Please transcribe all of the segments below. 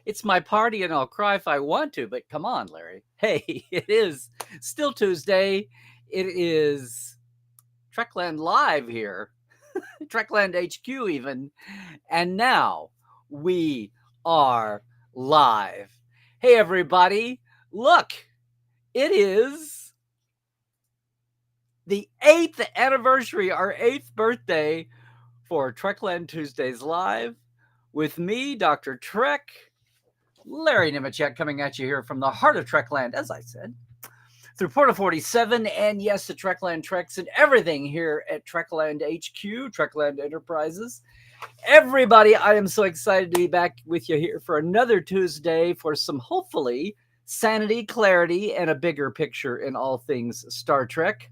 It's my party and I'll cry if I want to, but come on, Larry. Hey, it is still Tuesday. It is Trekland Live here, Trekland HQ even. And now we are live. Hey, everybody. Look, it is the 8th anniversary, our 8th birthday for Trekland Tuesdays Live with me, Dr. Trek. Larry Nemechek coming at you here from the heart of Trekland, as I said, through Portal 47, and yes, the Trekland Treks and everything here at Trekland HQ, Trekland Enterprises. Everybody, I am so excited to be back with you here for another Tuesday for some, hopefully, sanity, clarity, and a bigger picture in all things Star Trek.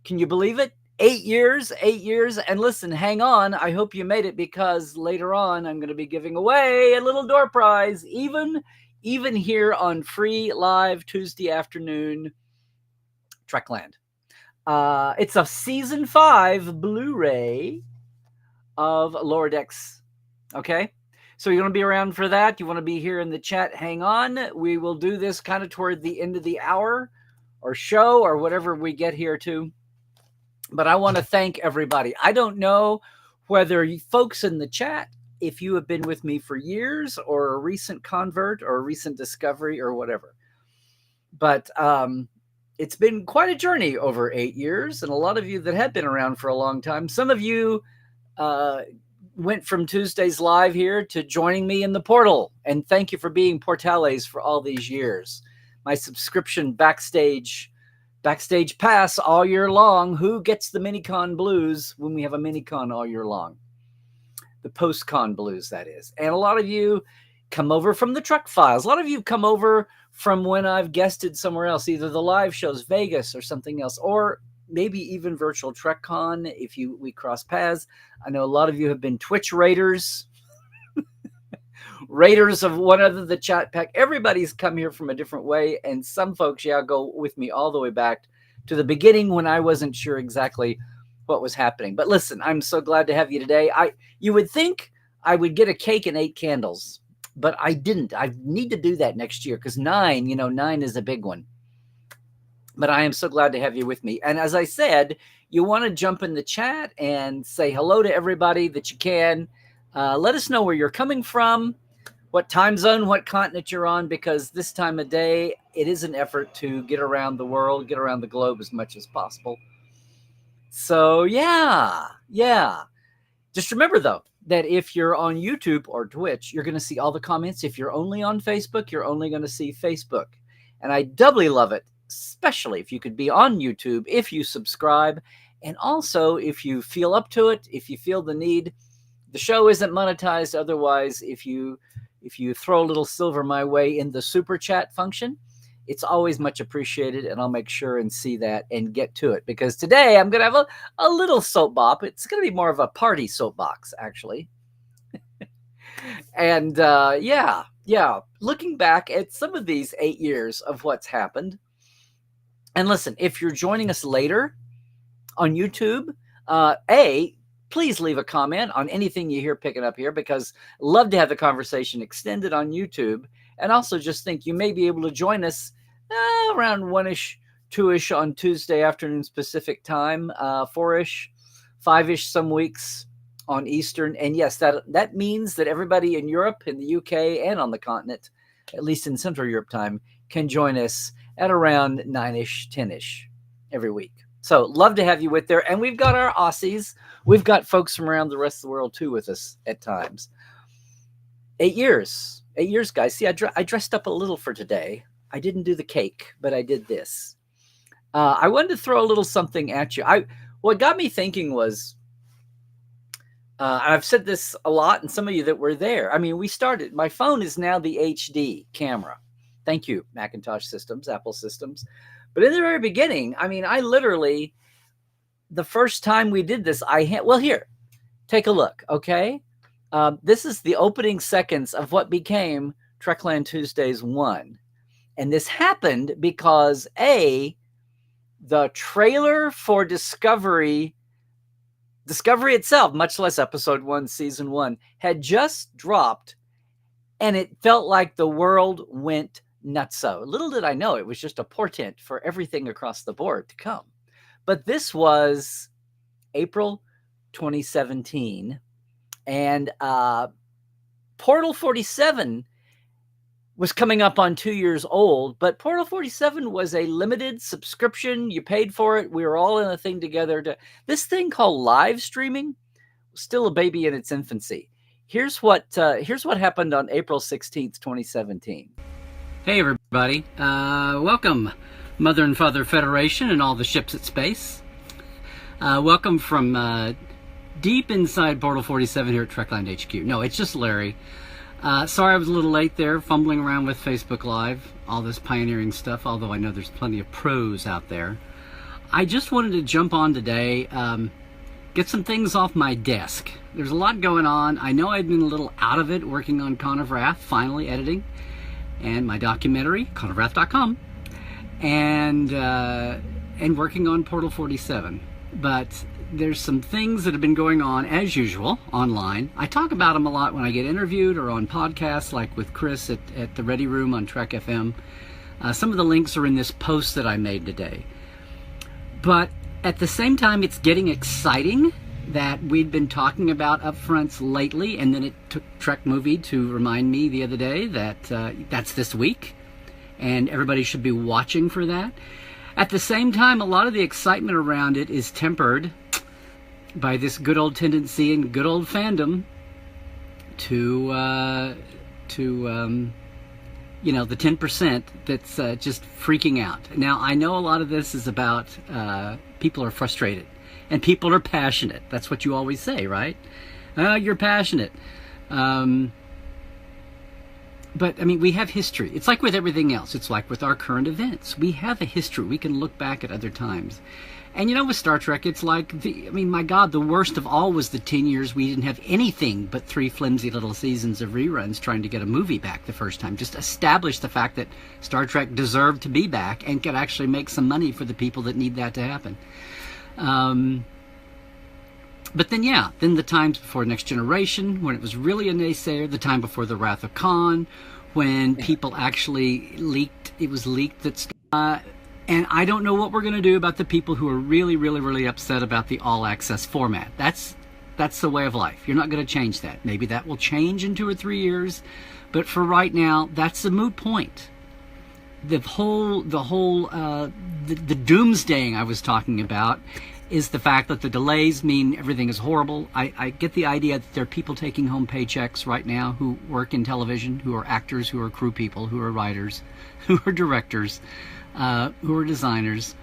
Can you believe it? 8 years, and listen, hang on. I hope you made it because later on I'm going to be giving away a little door prize, even here on free live Tuesday afternoon Trekland. It's a season 5 Blu-ray of Lower Decks. Okay, so you want to be around for that? You want to be here in the chat? Hang on. We will do this kind of toward the end of the hour or show or whatever we get here to. But I want to thank everybody. I don't know whether you folks in the chat, if you have been with me for years or a recent convert or a recent discovery or whatever. But it's been quite a journey over 8 years. And a lot of you that have been around for a long time, some of you went from Tuesdays Live here to joining me in the portal. And thank you for being Portales for all these years. My subscription backstage pass all year long. Who gets the Minicon blues when we have a Minicon all year long? The post-con blues, that is. And a lot of you come over from the Trek Files. A lot of you come over from when I've guested somewhere else, either the live shows, Vegas or something else, or maybe even virtual TrekCon if we cross paths. I know a lot of you have been Twitch raiders. Raiders of one other, the chat pack. Everybody's come here from a different way, and some folks, go with me all the way back to the beginning when I wasn't sure exactly what was happening. But listen, I'm so glad to have you today. You would think I would get a cake and 8 candles, but I didn't. I need to do that next year because 9 is a big one. But I am so glad to have you with me. And as I said, you want to jump in the chat and say hello to everybody that you can. Let us know where you're coming from, what time zone, what continent you're on, because this time of day, it is an effort to get around the world, get around the globe as much as possible. So, yeah. Just remember, though, that if you're on YouTube or Twitch, you're going to see all the comments. If you're only on Facebook, you're only going to see Facebook. And I doubly love it, especially if you could be on YouTube, if you subscribe, and also if you feel up to it, if you feel the need. The show isn't monetized otherwise. If you throw a little silver my way in the super chat function, it's always much appreciated, and I'll make sure and see that and get to it. Because today I'm going to have a little soapbox. It's going to be more of a party soapbox, actually. And looking back at some of these 8 years of what's happened. And listen, if you're joining us later on YouTube, please leave a comment on anything you hear picking up here, because I love to have the conversation extended on YouTube. And also just think you may be able to join us around 1-ish, 2-ish on Tuesday afternoon Pacific time, 4-ish, 5-ish some weeks on Eastern. And yes, that means that everybody in Europe, in the UK, and on the continent, at least in Central Europe time, can join us at around 9-ish, 10-ish every week. So love to have you with there. And we've got our Aussies. We've got folks from around the rest of the world, too, with us at times. 8 years. 8 years, guys. See, I dressed up a little for today. I didn't do the cake, but I did this. I wanted to throw a little something at you. What got me thinking was, I've said this a lot, and some of you that were there. I mean, we started. My phone is now the HD camera. Thank you, Macintosh systems, Apple systems. But in the very beginning, I mean, I literally, the first time we did this, here, take a look, okay? This is the opening seconds of what became Trekland Tuesdays 1. And this happened because, the trailer for Discovery Discovery itself, much less episode 1, season 1, had just dropped, and it felt like the world went nutso. Little did I know it was just a portent for everything across the board to come. But this was April 2017, and Portal 47 was coming up on 2 years old, but Portal 47 was a limited subscription. You paid for it. We were all in a thing together. This thing called live streaming was still a baby in its infancy. Here's what happened on April 16th, 2017. Hey everybody, welcome Mother and Father Federation and all the ships at space. Welcome from deep inside Portal 47 here at Trekland HQ. No, it's just Larry. Sorry I was a little late there, fumbling around with Facebook Live, all this pioneering stuff, although I know there's plenty of pros out there. I just wanted to jump on today, get some things off my desk. There's a lot going on. I know I've been a little out of it working on Con of Wrath, finally editing, and my documentary, conofwrath.com, and working on Portal 47. But there's some things that have been going on, as usual, online. I talk about them a lot when I get interviewed or on podcasts, like with Chris at the Ready Room on Trek FM. Some of the links are in this post that I made today. But at the same time, it's getting exciting that we'd been talking about upfronts lately, and then it took Trek Movie to remind me the other day that that's this week, and everybody should be watching for that. At the same time, a lot of the excitement around it is tempered by this good old tendency and good old fandom to the 10% that's just freaking out. Now, I know a lot of this is about people are frustrated and people are passionate. That's what you always say, right? You're passionate. But, I mean, we have history. It's like with everything else. It's like with our current events. We have a history. We can look back at other times. And, you know, with Star Trek, it's like, my God, the worst of all was the 10 years we didn't have anything but 3 flimsy little seasons of reruns trying to get a movie back the first time. Just establish the fact that Star Trek deserved to be back and could actually make some money for the people that need that to happen. But then, then the times before Next Generation, when it was really a naysayer, the time before the Wrath of Khan, when people actually leaked, it was leaked that... and I don't know what we're going to do about the people who are really, really, really upset about the all-access format. That's the way of life. You're not going to change that. Maybe that will change in 2 or 3 years, but for right now, that's a moot point. The doomsdaying I was talking about is the fact that the delays mean everything is horrible. I get the idea that there are people taking home paychecks right now who work in television, who are actors, who are crew people, who are writers, who are directors, who are designers,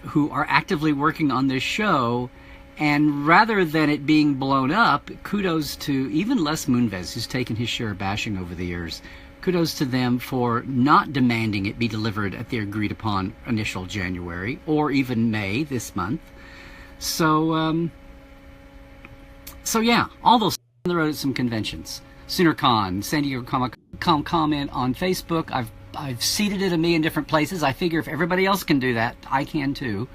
who are actively working on this show. And rather than it being blown up, kudos to even Les Moonves, who's taken his share of bashing over the years. Kudos to them for not demanding it be delivered at the agreed upon initial January or even May this month. So yeah, all those on the road at some conventions. SoonerCon, San Diego Comic-Con comment on Facebook. I've seeded it a million different places. I figure if everybody else can do that, I can too.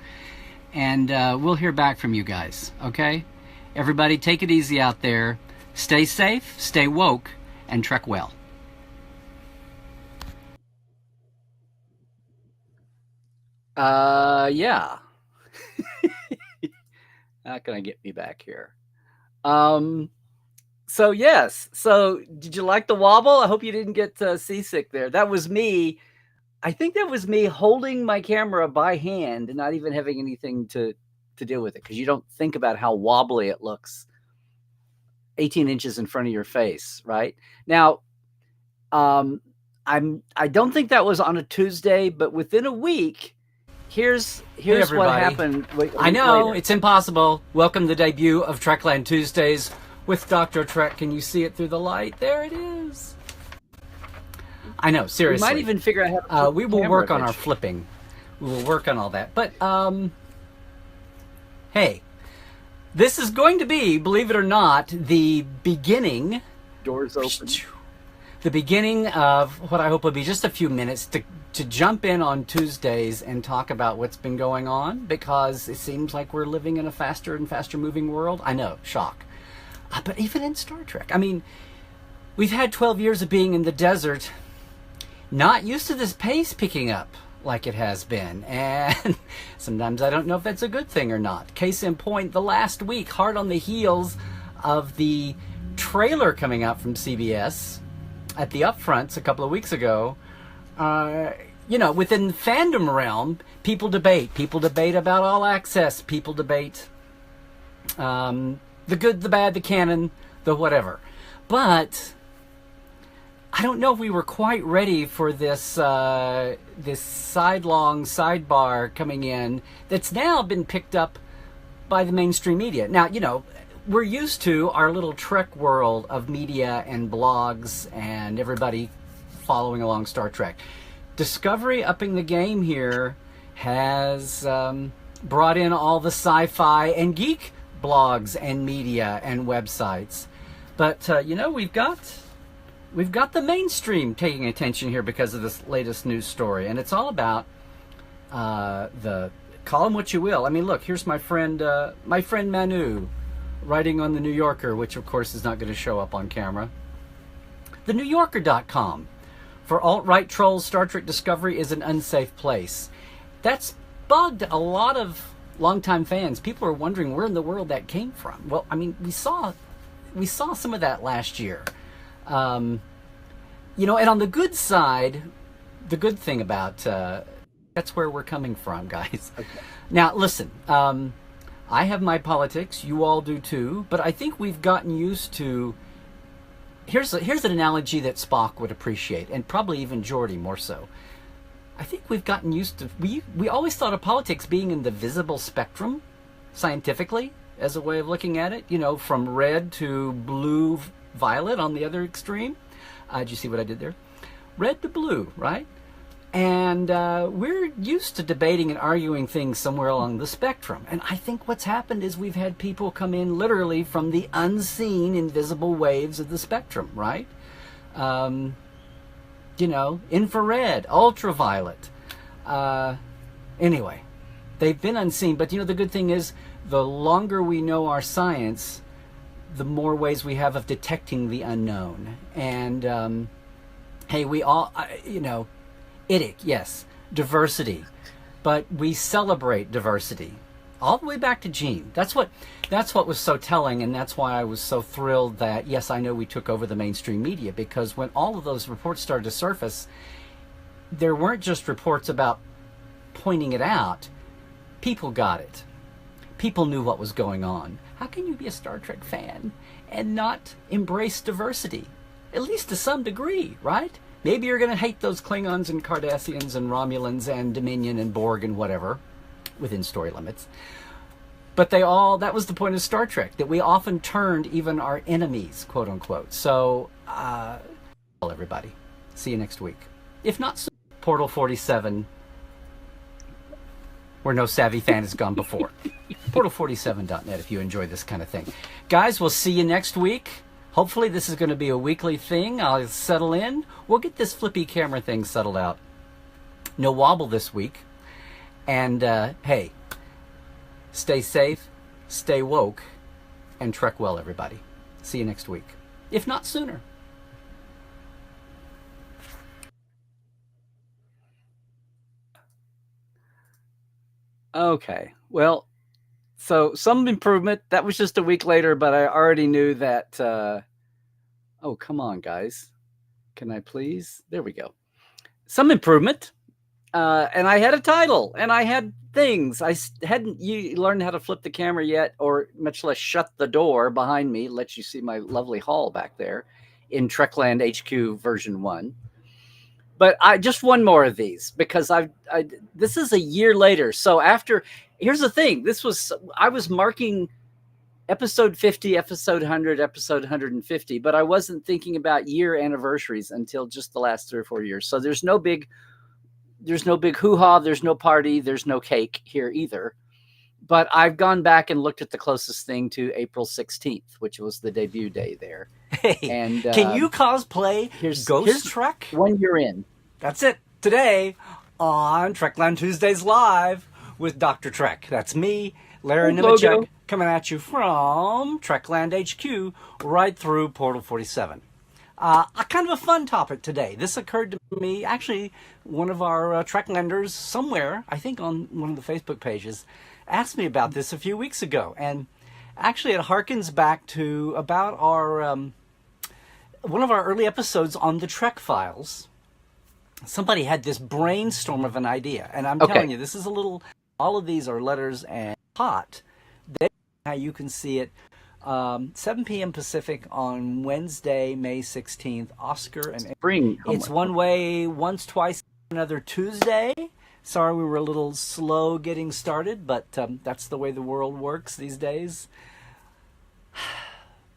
And we'll hear back from you guys, okay? Everybody take it easy out there. Stay safe, stay woke, and trek well. Yeah. Not gonna get me back here. So yes. So did you like the wobble? I hope you didn't get seasick there. That was me. I think that was me holding my camera by hand and not even having anything to deal with it, because you don't think about how wobbly it looks 18 inches in front of your face, right? Now, I don't think that was on a Tuesday, but within a week, here's what happened. I know, it's impossible. Welcome to the debut of Trekland Tuesdays with Dr. Trek. Can you see it through the light? There it is. I know, seriously. We might even figure out how to we will work on our flipping. We will work on all that. But, hey, this is going to be, believe it or not, the beginning... Doors open. the beginning of what I hope will be just a few minutes to jump in on Tuesdays and talk about what's been going on, because it seems like we're living in a faster and faster moving world. I know, shock. But even in Star Trek, I mean, we've had 12 years of being in the desert, not used to this pace picking up like it has been. And sometimes I don't know if that's a good thing or not. Case in point, the last week, hard on the heels of the trailer coming out from CBS at the upfronts a couple of weeks ago, within the fandom realm, people debate about All Access, people debate the good, the bad, the canon, the whatever. But I don't know if we were quite ready for this sidebar coming in that's now been picked up by the mainstream media. Now, we're used to our little Trek world of media and blogs and everybody following along Star Trek. Discovery upping the game here has brought in all the sci-fi and geek blogs and media and websites. But, we've got the mainstream taking attention here because of this latest news story. And it's all about the, call them what you will. I mean, look, here's my friend Manu writing on the New Yorker, which of course is not going to show up on camera. TheNewYorker.com. For alt-right trolls, Star Trek Discovery is an unsafe place. That's bugged a lot of longtime fans. People are wondering where in the world that came from. Well, I mean, we saw some of that last year. And on the good side, the good thing about that's where we're coming from, guys. Okay. Now, listen, I have my politics, you all do too, but I think we've gotten used to. Here's an analogy that Spock would appreciate, and probably even Geordi more so. I think we've gotten used to. We always thought of politics being in the visible spectrum, scientifically, as a way of looking at it. From red to blue, violet on the other extreme. Did you see what I did there? Red to blue, right? And we're used to debating and arguing things somewhere along the spectrum. And I think what's happened is we've had people come in literally from the unseen, invisible waves of the spectrum, right? Infrared, ultraviolet. Anyway, they've been unseen. But, the good thing is the longer we know our science, the more ways we have of detecting the unknown. And, hey, we all, IDIC, yes, diversity. But we celebrate diversity all the way back to Gene. That's what was so telling, and that's why I was so thrilled that, yes, I know we took over the mainstream media, because when all of those reports started to surface, there weren't just reports about pointing it out. People got it. People knew what was going on. How can you be a Star Trek fan and not embrace diversity? At least to some degree, right? Maybe you're going to hate those Klingons and Cardassians and Romulans and Dominion and Borg and whatever, within story limits. But that was the point of Star Trek, that we often turned even our enemies, quote unquote. So, everybody. See you next week. If not soon, Portal 47, where no savvy fan has gone before. Portal47.net if you enjoy this kind of thing. Guys, we'll see you next week. Hopefully this is going to be a weekly thing. I'll settle in. We'll get this flippy camera thing settled out. No wobble this week. And, hey, stay safe, stay woke, and trek well, everybody. See you next week, if not sooner. Okay, well, so some improvement. That was just a week later, but I already knew that. Oh, come on, guys. Can I please? There we go. Some improvement. And I had a title, and I had things. I hadn't learned how to flip the camera yet, or much less shut the door behind me, let you see my lovely hall back there in Trekland HQ version 1. But just one more of these, because this is a year later. So here's the thing. I was marking episode 50, episode 100, episode 150, but I wasn't thinking about year anniversaries until just the last 3 or 4 years. So there's no big hoo-ha, there's no party, there's no cake here either. But I've gone back and looked at the closest thing to April 16th, which was the debut day there. Hey, And can you cosplay here's Ghost Trek? 1 year in. That's it. Today on Trekland Tuesdays Live with Dr. Trek. That's me, Larry Old Nemechek, logo. coming at you from Trekland HQ right through Portal 47. A kind of a fun topic today. This occurred to me, actually, one of our Treklanders somewhere, I think on one of the Facebook pages, asked me about this a few weeks ago. And actually, it harkens back to about our one of our early episodes on the Trek Files. Somebody had this brainstorm of an idea, and I'm telling you, this is a little. All of these are letters and hot. How you can see it, 7 p.m. Pacific on Wednesday, May 16th. Oscar and Spring. it's one way, once, twice, another Tuesday. Sorry, we were a little slow getting started, but that's the way the world works these days.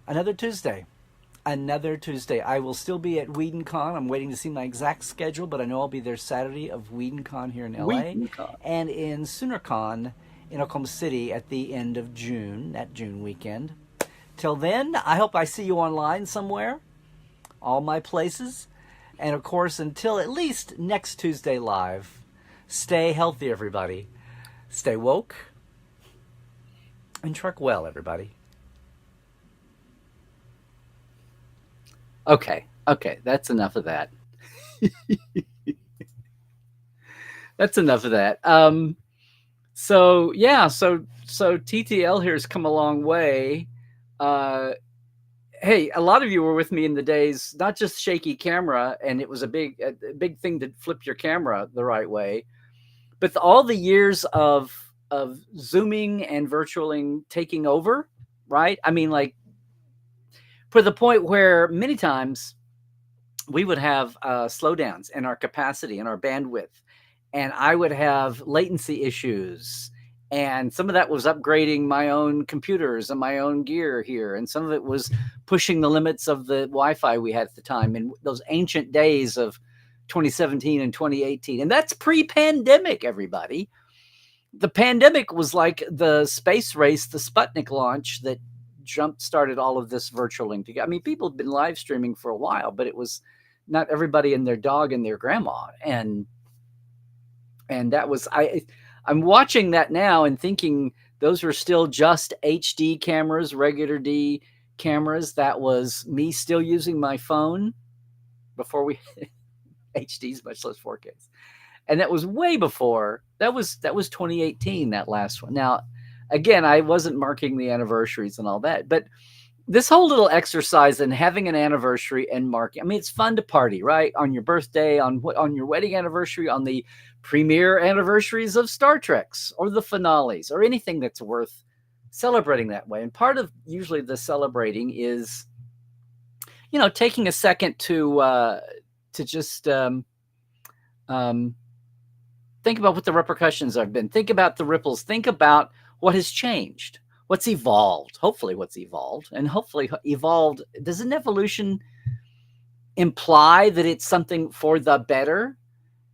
Another Tuesday. I will still be at WhedonCon. I'm waiting to see my exact schedule, but I know I'll be there Saturday of WhedonCon here in LA. WhedonCon. And in SoonerCon in Oklahoma City at the end of June, that June weekend. Till then, I hope I see you online somewhere. All my places. And of course, until at least next Tuesday live, stay healthy, everybody. Stay woke. And trek well, everybody. Okay, that's enough of that. That's enough of that. So TTL here has come a long way. Hey, a lot of you were with me in the days, not just shaky camera, and it was a big thing to flip your camera the right way, but all the years of Zooming and virtualing taking over, right? I mean, like, for the point where many times we would have slowdowns in our capacity and our bandwidth, and I would have latency issues. And some of that was upgrading my own computers and my own gear here. And some of it was pushing the limits of the Wi-Fi we had at the time in those ancient days of 2017 and 2018. And that's pre-pandemic, everybody. The pandemic was like the space race, the Sputnik launch that jump-started all of this virtualing together. I mean, people have been live streaming for a while, but it was not everybody and their dog and their grandma. And that was, I'm watching that now and thinking those were still just HD cameras, regular D cameras. That was me still using my phone before we HDs, much less 4Ks. And that was way before. That was 2018, that last one. Now, again, I wasn't marking the anniversaries and all that, but this whole little exercise and having an anniversary and marking, I mean, it's fun to party, right? On your birthday, on your wedding anniversary, on the premiere anniversaries of Star Treks or the finales or anything that's worth celebrating that way. And part of usually the celebrating is, taking a second to just think about what the repercussions have been. Think about the ripples. Think about what has changed, what's evolved, hopefully what's evolved, and hopefully evolved. Does an evolution imply that it's something for the better?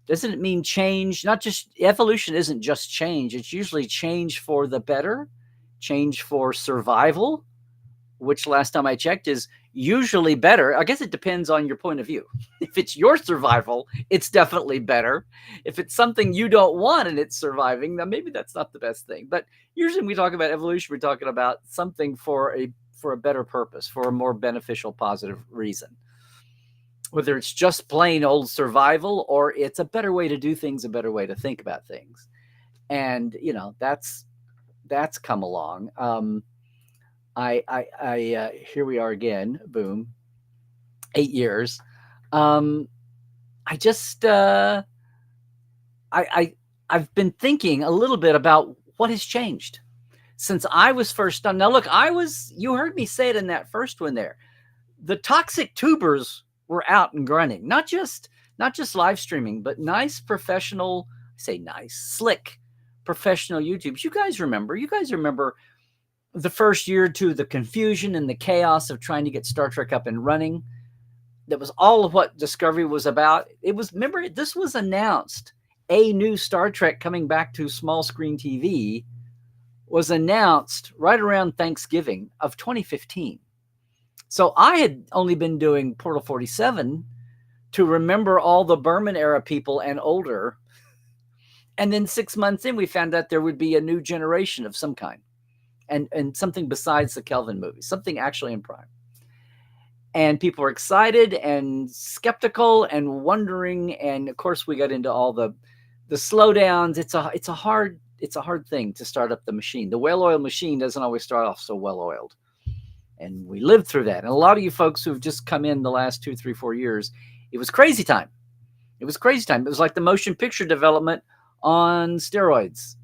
Doesn't it mean change? Not just evolution isn't just change. It's usually change for the better, change for survival, which last time I checked is usually better. I guess it depends on your point of view. If it's your survival, it's definitely better. If it's something you don't want and it's surviving, then maybe that's not the best thing. But usually when we talk about evolution, we're talking about something for a better purpose, for a more beneficial, positive reason. Whether it's just plain old survival or it's a better way to do things, a better way to think about things. And, that's come along. Here we are again, boom, 8 years. I've been thinking a little bit about what has changed since I was first done. Now, look, you heard me say it in that first one there. The toxic tubers were out and grunting, not just live streaming, but nice professional, slick professional YouTubes. You guys remember the first year or two, the confusion and the chaos of trying to get Star Trek up and running. That was all of what Discovery was about. Remember, this was announced. A new Star Trek coming back to small screen TV was announced right around Thanksgiving of 2015. So I had only been doing Portal 47 to remember all the Berman era people and older. And then 6 months in, we found out there would be a new generation of some kind, and something besides the Kelvin movies, something actually in prime. And people were excited and skeptical and wondering. And of course, we got into all the slowdowns. It's a hard thing to start up the machine. The well-oiled machine doesn't always start off so well-oiled. And we lived through that. And a lot of you folks who've just come in the last 2, 3, 4 years, it was crazy time. It was crazy time. It was like the motion picture development on steroids.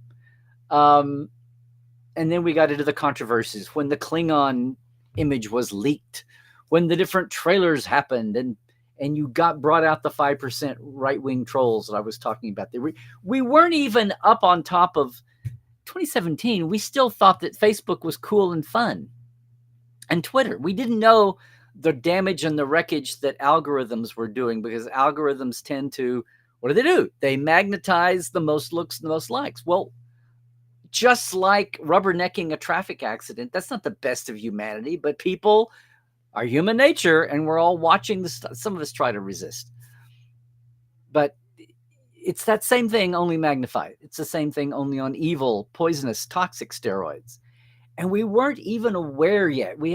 And then we got into the controversies when the Klingon image was leaked, when the different trailers happened, and you got brought out the 5% right-wing trolls that I was talking about. We weren't even up on top of 2017. We still thought that Facebook was cool and fun. And Twitter. We didn't know the damage and the wreckage that algorithms were doing, because algorithms tend to, what do? They magnetize the most looks and the most likes. Well, just like rubbernecking a traffic accident, that's not the best of humanity, but people are human nature, and we're all watching this. Some of us try to resist. But it's that same thing, only magnified. It's the same thing, only on evil, poisonous, toxic steroids. And we weren't even aware yet. We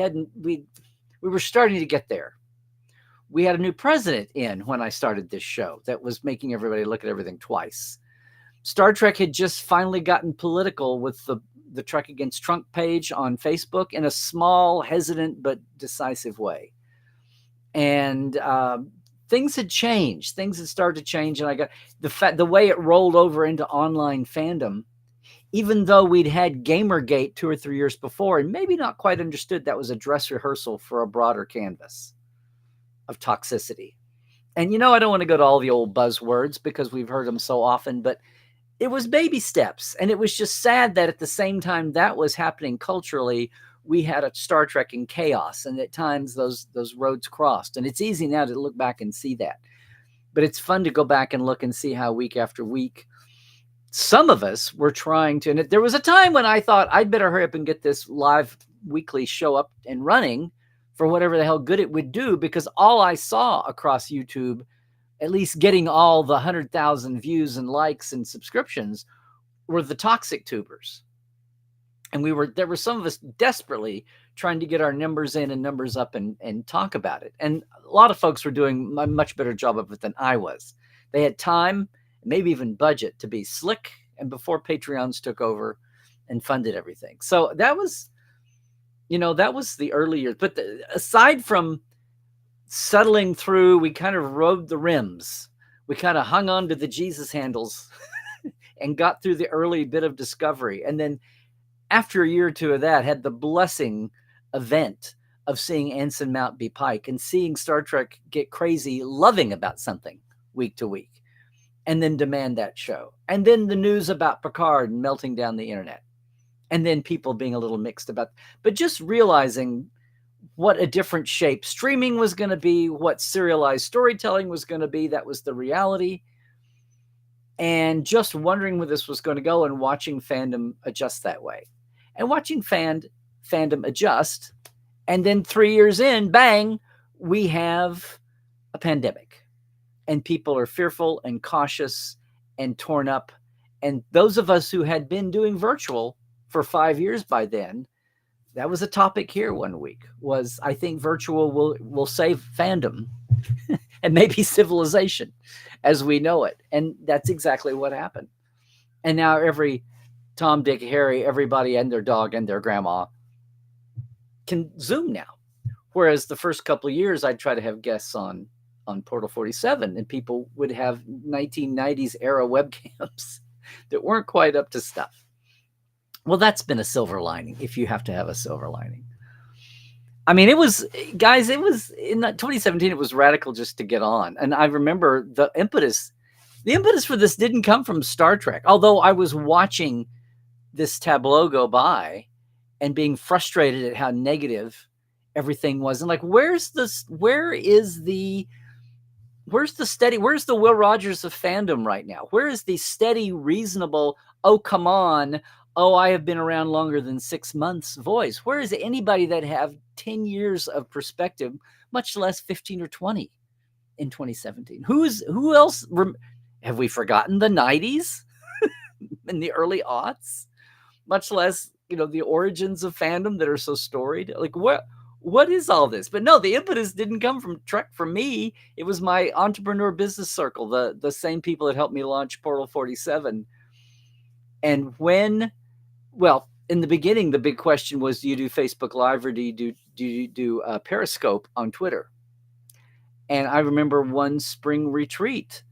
were starting to get there. We had a new president in when I started this show that was making everybody look at everything twice. Star Trek had just finally gotten political with the Trek Against Trump page on Facebook in a small, hesitant, but decisive way. And things had changed. Things had started to change. And I got the way it rolled over into online fandom, even though we'd had Gamergate 2 or 3 years before and maybe not quite understood that was a dress rehearsal for a broader canvas of toxicity. And I don't want to go to all the old buzzwords because we've heard them so often, but it was baby steps. And it was just sad that at the same time that was happening culturally, we had a Star Trek in chaos. And at times those roads crossed. And it's easy now to look back and see that. But it's fun to go back and look and see how week after week, some of us were trying to, and there was a time when I thought I'd better hurry up and get this live weekly show up and running for whatever the hell good it would do, because all I saw across YouTube, at least getting all the 100,000 views and likes and subscriptions, were the toxic tubers. And there were some of us desperately trying to get our numbers in and numbers up and talk about it. And a lot of folks were doing a much better job of it than I was. They had time, maybe even budget, to be slick, and before Patreons took over and funded everything. So that was the early years. But aside from settling through, we kind of rode the rims. We kind of hung on to the Jesus handles and got through the early bit of discovery. And then after a year or two of that, had the blessing event of seeing Anson Mount be Pike and seeing Star Trek get crazy, loving about something week to week. And then demand that show. And then the news about Picard melting down the internet. And then people being a little mixed about, but just realizing what a different shape streaming was going to be, what serialized storytelling was going to be. That was the reality. And just wondering where this was going to go, and watching fandom adjust that way. And watching fandom adjust. And then 3 years in, bang, we have a pandemic. And people are fearful and cautious and torn up. And those of us who had been doing virtual for 5 years by then, that was a topic here one week, was I think virtual will save fandom and maybe civilization as we know it. And that's exactly what happened. And now every Tom, Dick, Harry, everybody and their dog and their grandma can Zoom now. Whereas the first couple of years, I'd try to have guests on Portal 47, and people would have 1990s era webcams that weren't quite up to stuff. Well, that's been a silver lining, if you have to have a silver lining. I mean, it was in 2017, it was radical just to get on. And I remember the impetus for this didn't come from Star Trek, although I was watching this tableau go by and being frustrated at how negative everything was. And like, where's the Will Rogers of fandom right now? Where is the steady, reasonable, oh, come on, oh, I have been around longer than 6 months voice. Where is anybody that have 10 years of perspective, much less 15 or 20 in 2017? Who else? Have we forgotten the 90s and the early aughts? Much less, the origins of fandom that are so storied. Like, what is all this? But no, the impetus didn't come from Trek for me. It was my entrepreneur business circle, the same people that helped me launch Portal 47. And in the beginning, the big question was, do you do Facebook Live or do you do Periscope on Twitter? And I remember one spring retreat,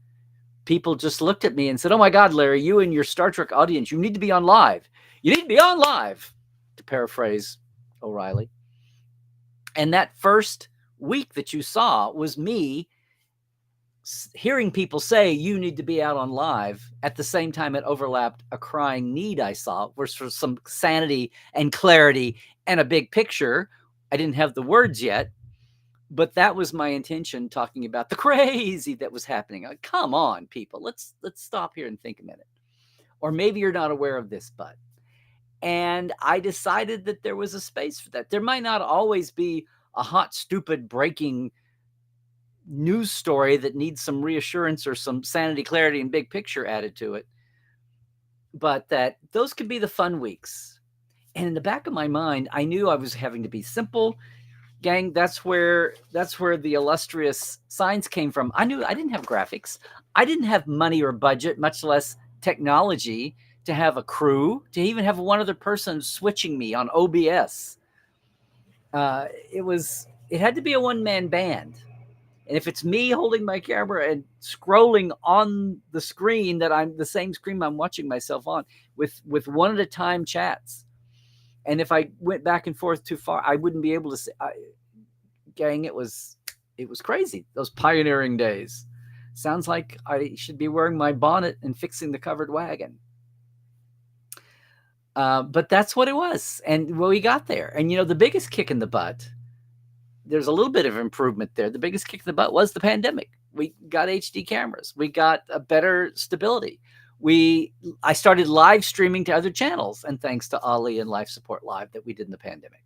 people just looked at me and said, "Oh my God, Larry, you and your Star Trek audience, you need to be on live. You need to be on live," to paraphrase O'Reilly. And that first week that you saw was me hearing people say you need to be out on live. At the same time, it overlapped a crying need I saw, was for some sanity and clarity and a big picture. I didn't have the words yet, but that was my intention, talking about the crazy that was happening. Like, come on, people, let's stop here and think a minute. Or maybe you're not aware of this, but. And I decided that there was a space for that. There might not always be a hot, stupid, breaking news story that needs some reassurance or some sanity, clarity, and big picture added to it, but that those could be the fun weeks. And in the back of my mind, I knew I was having to be simple. Gang, that's where the illustrious signs came from. I knew I didn't have graphics. I didn't have money or budget, much less technology, to have a crew, to even have one other person switching me on OBS. It had to be a one-man band. And if it's me holding my camera and scrolling on the screen that I'm the same screen I'm watching myself on with one at a time chats. And if I went back and forth too far, I wouldn't be able to say, gang, it was crazy. Those pioneering days. Sounds like I should be wearing my bonnet and fixing the covered wagon. But that's what it was. And we got there. And, the biggest kick in the butt, there's a little bit of improvement there. The biggest kick in the butt was the pandemic. We got HD cameras. We got a better stability. I started live streaming to other channels, and thanks to Ali and Life Support Live that we did in the pandemic,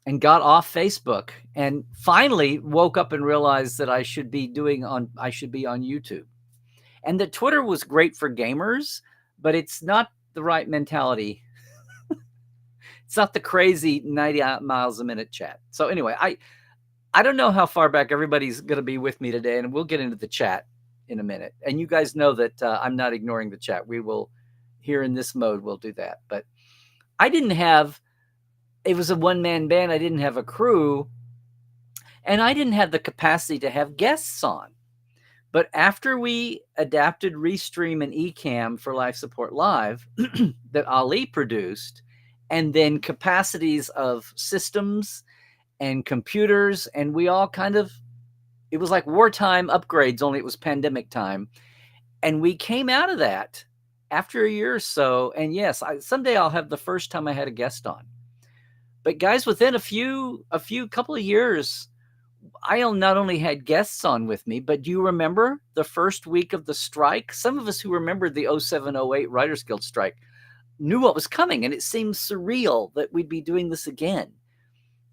and got off Facebook, and finally woke up and realized that I should be on YouTube, and that Twitter was great for gamers, but it's not the right mentality. It's not the crazy 90 miles a minute chat. So anyway, I don't know how far back everybody's going to be with me today, and we'll get into the chat in a minute. And you guys know that I'm not ignoring the chat. We will, here in this mode, we'll do that. But it was a one-man band. I didn't have a crew, and I didn't have the capacity to have guests on. But after we adapted Restream and Ecamm for Life Support Live that Ali produced, and then capacities of systems and computers, and we all it was like wartime upgrades, only it was pandemic time. And we came out of that after a year or so. And yes, someday I'll have the first time I had a guest on. But guys, within a couple of years, I not only had guests on with me, but do you remember the first week of the strike? Some of us who remembered the 07-08 Writers Guild strike knew what was coming, and it seemed surreal that we'd be doing this again.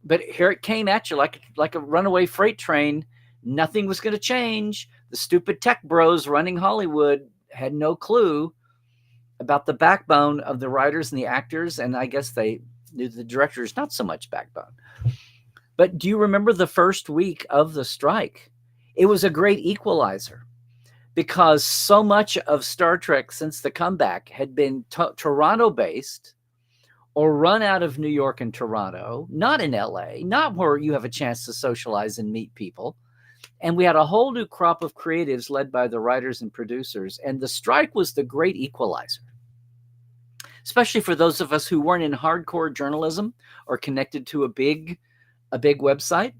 But here it came at you like a runaway freight train. Nothing was going to change. The stupid tech bros running Hollywood had no clue about the backbone of the writers and the actors, and I guess they knew the directors, not so much backbone. But do you remember the first week of the strike? It was a great equalizer, because so much of Star Trek since the comeback had been Toronto-based or run out of New York and Toronto, not in LA, not where you have a chance to socialize and meet people. And we had a whole new crop of creatives led by the writers and producers. And the strike was the great equalizer, especially for those of us who weren't in hardcore journalism or connected to a big website.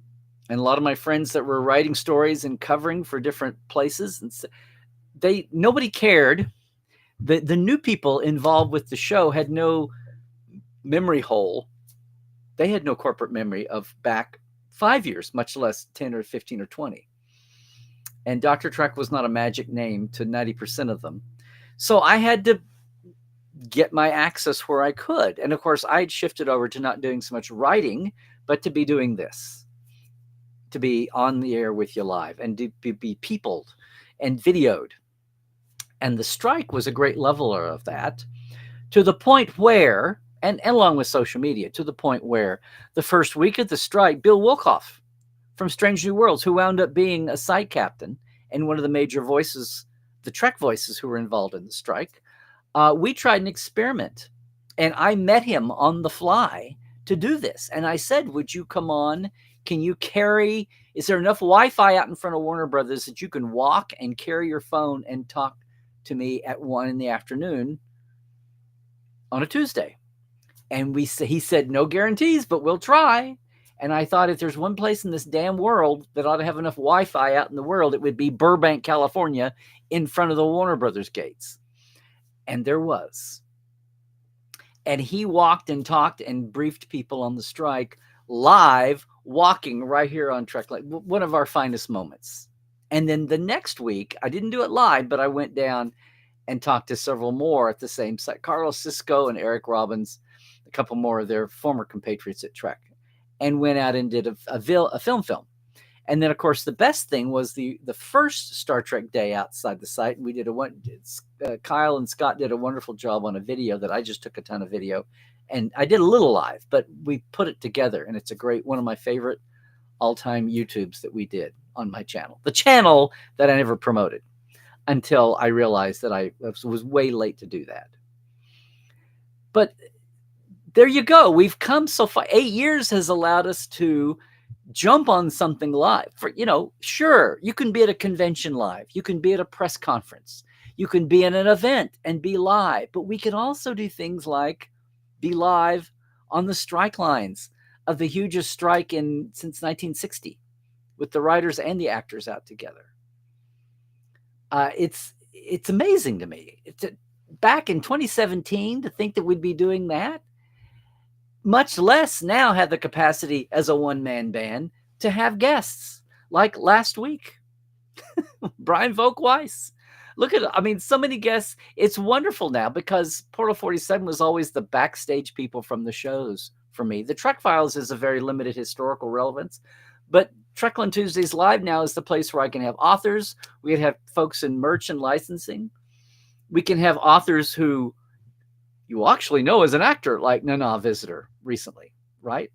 And a lot of my friends that were writing stories and covering for different places, and nobody cared. The new people involved with the show had no memory hole. They had no corporate memory of back 5 years, much less 10 or 15 or 20. And Dr. Trek was not a magic name to 90% of them. So I had to get my access where I could. And of course, I'd shifted over to not doing so much writing, but to be doing this, to be on the air with you live and to be peopled and videoed. And the strike was a great leveler of that, to the point where, and along with social media, to the point where the first week of the strike, Bill Wolkoff from Strange New Worlds, who wound up being a site captain and one of the major voices, the Trek voices who were involved in the strike, we tried an experiment. And I met him on the fly to do this. And I said, would you come on? Can you carry, is there enough Wi-Fi out in front of Warner Brothers that you can walk and carry your phone and talk to me at 1 p.m. on a Tuesday? And he said, no guarantees, but we'll try. And I thought, if there's one place in this damn world that ought to have enough Wi-Fi out in the world, it would be Burbank, California, in front of the Warner Brothers gates. And there was. And he walked and talked and briefed people on the strike live, walking right here on Trekland, one of our finest moments. And then the next week, I didn't do it live, but I went down and talked to several more at the same site, Carlos Cisco and Eric Robbins, a couple more of their former compatriots at Trek, and went out and did a film. And then, of course, the best thing was the first Star Trek day outside the site. And we did Kyle and Scott did a wonderful job on a video that I just took a ton of video. And I did a little live, but we put it together. And it's one of my favorite all-time YouTubes that we did on my channel. The channel that I never promoted until I realized that I was way late to do that. But there you go. We've come so far. 8 years has allowed us to jump on something live. Sure, you can be at a convention live. You can be at a press conference. You can be in an event and be live. But we can also do things like be live on the strike lines of the hugest strike since 1960, with the writers and the actors out together. It's amazing to me. Back in 2017, to think that we'd be doing that, much less now have the capacity as a one-man band to have guests like last week. Brian Volk-Weiss. So many guests. It's wonderful now because Portal 47 was always the backstage people from the shows for me. The Trek Files is a very limited historical relevance, but Trekland Tuesdays Live now is the place where I can have authors. We can have folks in merch and licensing. We can have authors who you actually know as an actor, like Nana Visitor recently, right?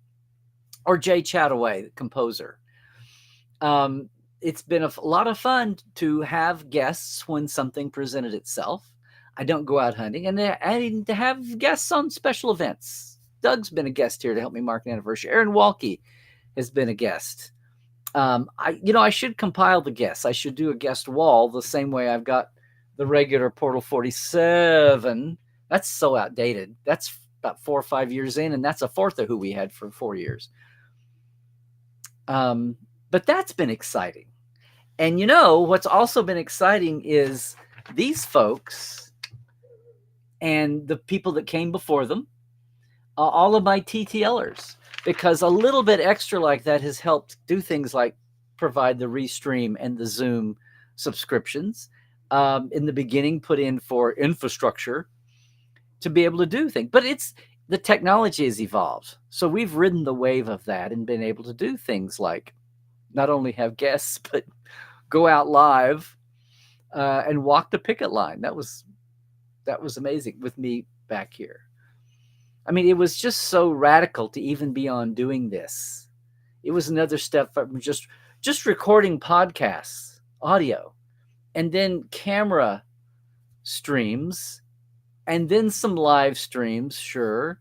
Or Jay Chataway, the composer. It's been a lot of fun to have guests when something presented itself. I don't go out hunting, and to have guests on special events. Doug's been a guest here to help me mark an anniversary. Aaron Walke has been a guest. I should compile the guests. I should do a guest wall the same way I've got the regular Portal 47. That's so outdated. That's about 4 or 5 years in, and that's a fourth of who we had for 4 years. But that's been exciting. And what's also been exciting is these folks and the people that came before them, all of my TTLers, because a little bit extra like that has helped do things like provide the Restream and the Zoom subscriptions. In the beginning, put in for infrastructure to be able to do things. But the technology has evolved. So we've ridden the wave of that and been able to do things like not only have guests, but go out live and walk the picket line. That was amazing with me back here. It was just so radical to even be on doing this. It was another step from just recording podcasts, audio, and then camera streams, and then some live streams, sure.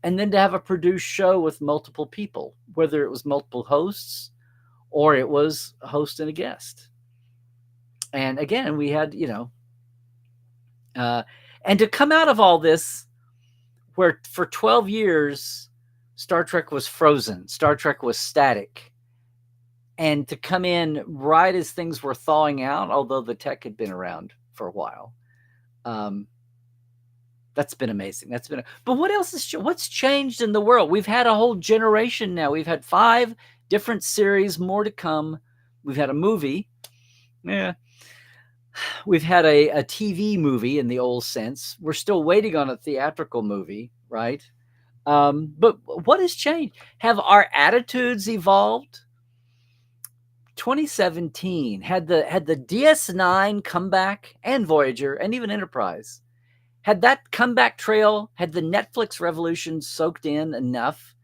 And then to have a produced show with multiple people, whether it was multiple hosts or it was a host and a guest. And again, we had, and to come out of all this, where for 12 years, Star Trek was frozen, Star Trek was static. And to come in right as things were thawing out, although the tech had been around for a while, that's been amazing. But what else what's changed in the world? We've had a whole generation now. We've had 5 different series, more to come. We've had a movie. Yeah. we've had a TV movie in the old sense. We're still waiting on a theatrical movie, right? But what has changed? Have our attitudes evolved? 2017 had the DS9 comeback and Voyager and even Enterprise. Had that comeback trail, had the Netflix revolution soaked in enough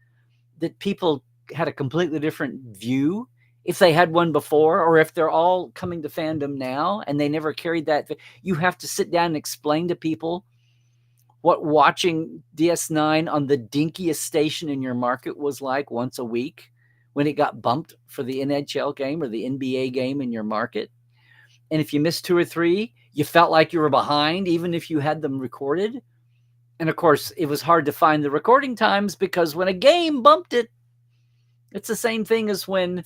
that people had a completely different view if they had one before, or if they're all coming to fandom now and they never carried that. You have to sit down and explain to people what watching DS9 on the dinkiest station in your market was like once a week when it got bumped for the NHL game or the NBA game in your market. And if you missed 2 or 3, you felt like you were behind, even if you had them recorded. And of course, it was hard to find the recording times because when a game bumped it, it's the same thing as when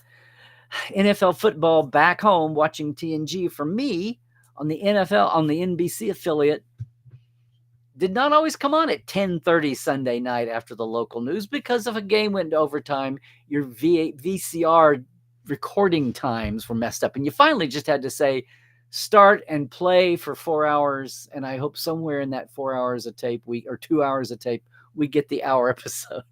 NFL football back home watching TNG for me on the NFL, on the NBC affiliate, did not always come on at 10:30 Sunday night after the local news because if a game went to overtime, your VCR recording times were messed up. And you finally just had to say, start and play for 4 hours. And I hope somewhere in that 4 hours of tape, or 2 hours of tape, we get the hour episode.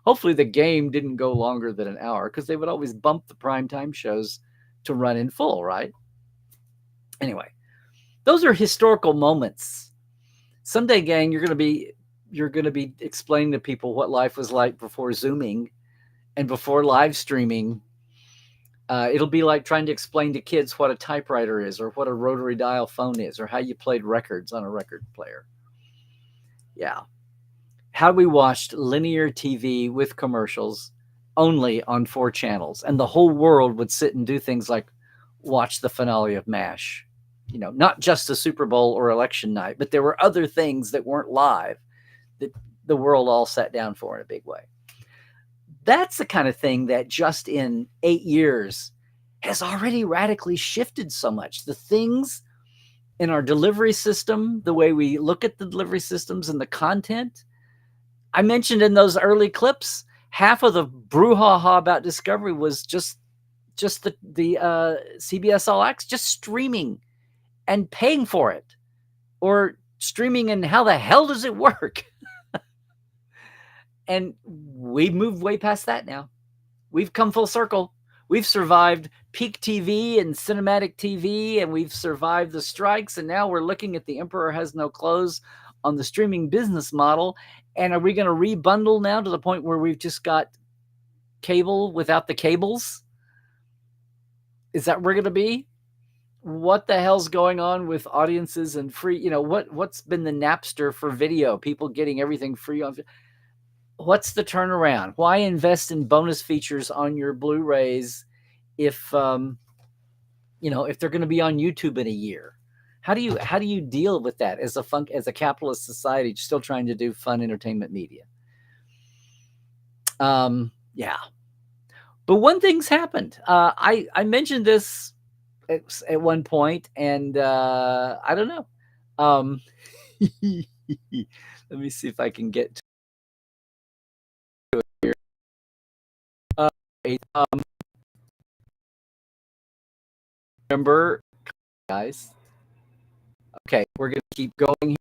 Hopefully the game didn't go longer than an hour because they would always bump the primetime shows to run in full, right? Anyway, those are historical moments. Someday, gang, you're going to be explaining to people what life was like before Zooming and before live streaming. It'll be like trying to explain to kids what a typewriter is or what a rotary dial phone is or how you played records on a record player. Yeah. How we watched linear TV with commercials only on 4 channels. And the whole world would sit and do things like watch the finale of MASH. You know, not just a Super Bowl or election night, but there were other things that weren't live that the world all sat down for in a big way. That's the kind of thing that just in 8 years has already radically shifted so much. The things in our delivery system, the way we look at the delivery systems and the content, I mentioned in those early clips, half of the brouhaha about Discovery was just the CBS All Access, just streaming and paying for it, or streaming, and how the hell does it work? And we've moved way past that now. We've come full circle. We've survived peak TV and cinematic TV, and we've survived the strikes, and now we're looking at the Emperor Has No Clothes on the streaming business model. And are we going to rebundle now to the point where we've just got cable without the cables? Is that where we're going to be? What the hell's going on with audiences and free? You know, what's been the Napster for video? People getting everything free on. What's the turnaround? Why invest in bonus features on your Blu-rays if if they're going to be on YouTube in a year? How do you deal with that as a capitalist society still trying to do fun entertainment media? Yeah. But one thing's happened. I mentioned this at one point, and I don't know. Let me see if I can get to it here. Remember, guys. Okay, we're gonna keep going here.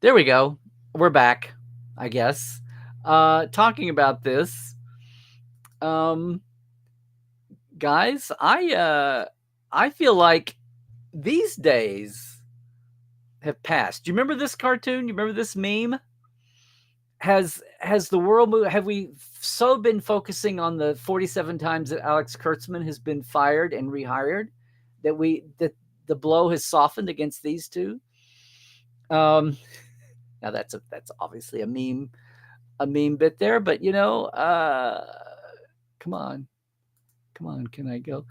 There we go. We're back, I guess. Talking about this. Guys, I feel like these days have passed. Do you remember this cartoon? You remember this meme? Has the world moved? Have we so been focusing on the 47 times that Alex Kurtzman has been fired and rehired that the blow has softened against these two? Now that's obviously a meme bit there, but come on, can I go?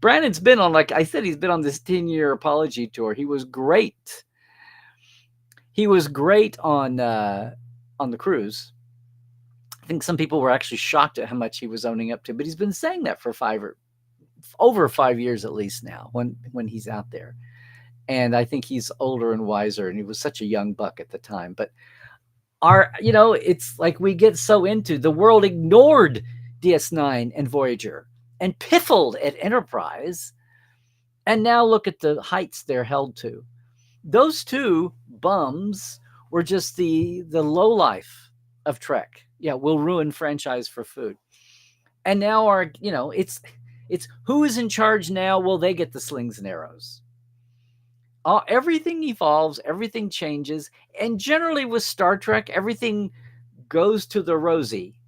Brandon's been on, like I said, he's been on this 10-year apology tour. He was great. He was great on the cruise. I think some people were actually shocked at how much he was owning up to, but he's been saying that for over 5 years at least now when he's out there. And I think he's older and wiser, and he was such a young buck at the time. But it's like we get so into the world ignored DS9 and Voyager and piffled at Enterprise. And now look at the heights they're held to. Those two bums were just the lowlife of Trek. Yeah, we'll ruin franchise for food. And now it's who is in charge now? Well, they get the slings and arrows. Everything evolves, everything changes, and generally with Star Trek, everything goes to the rosy.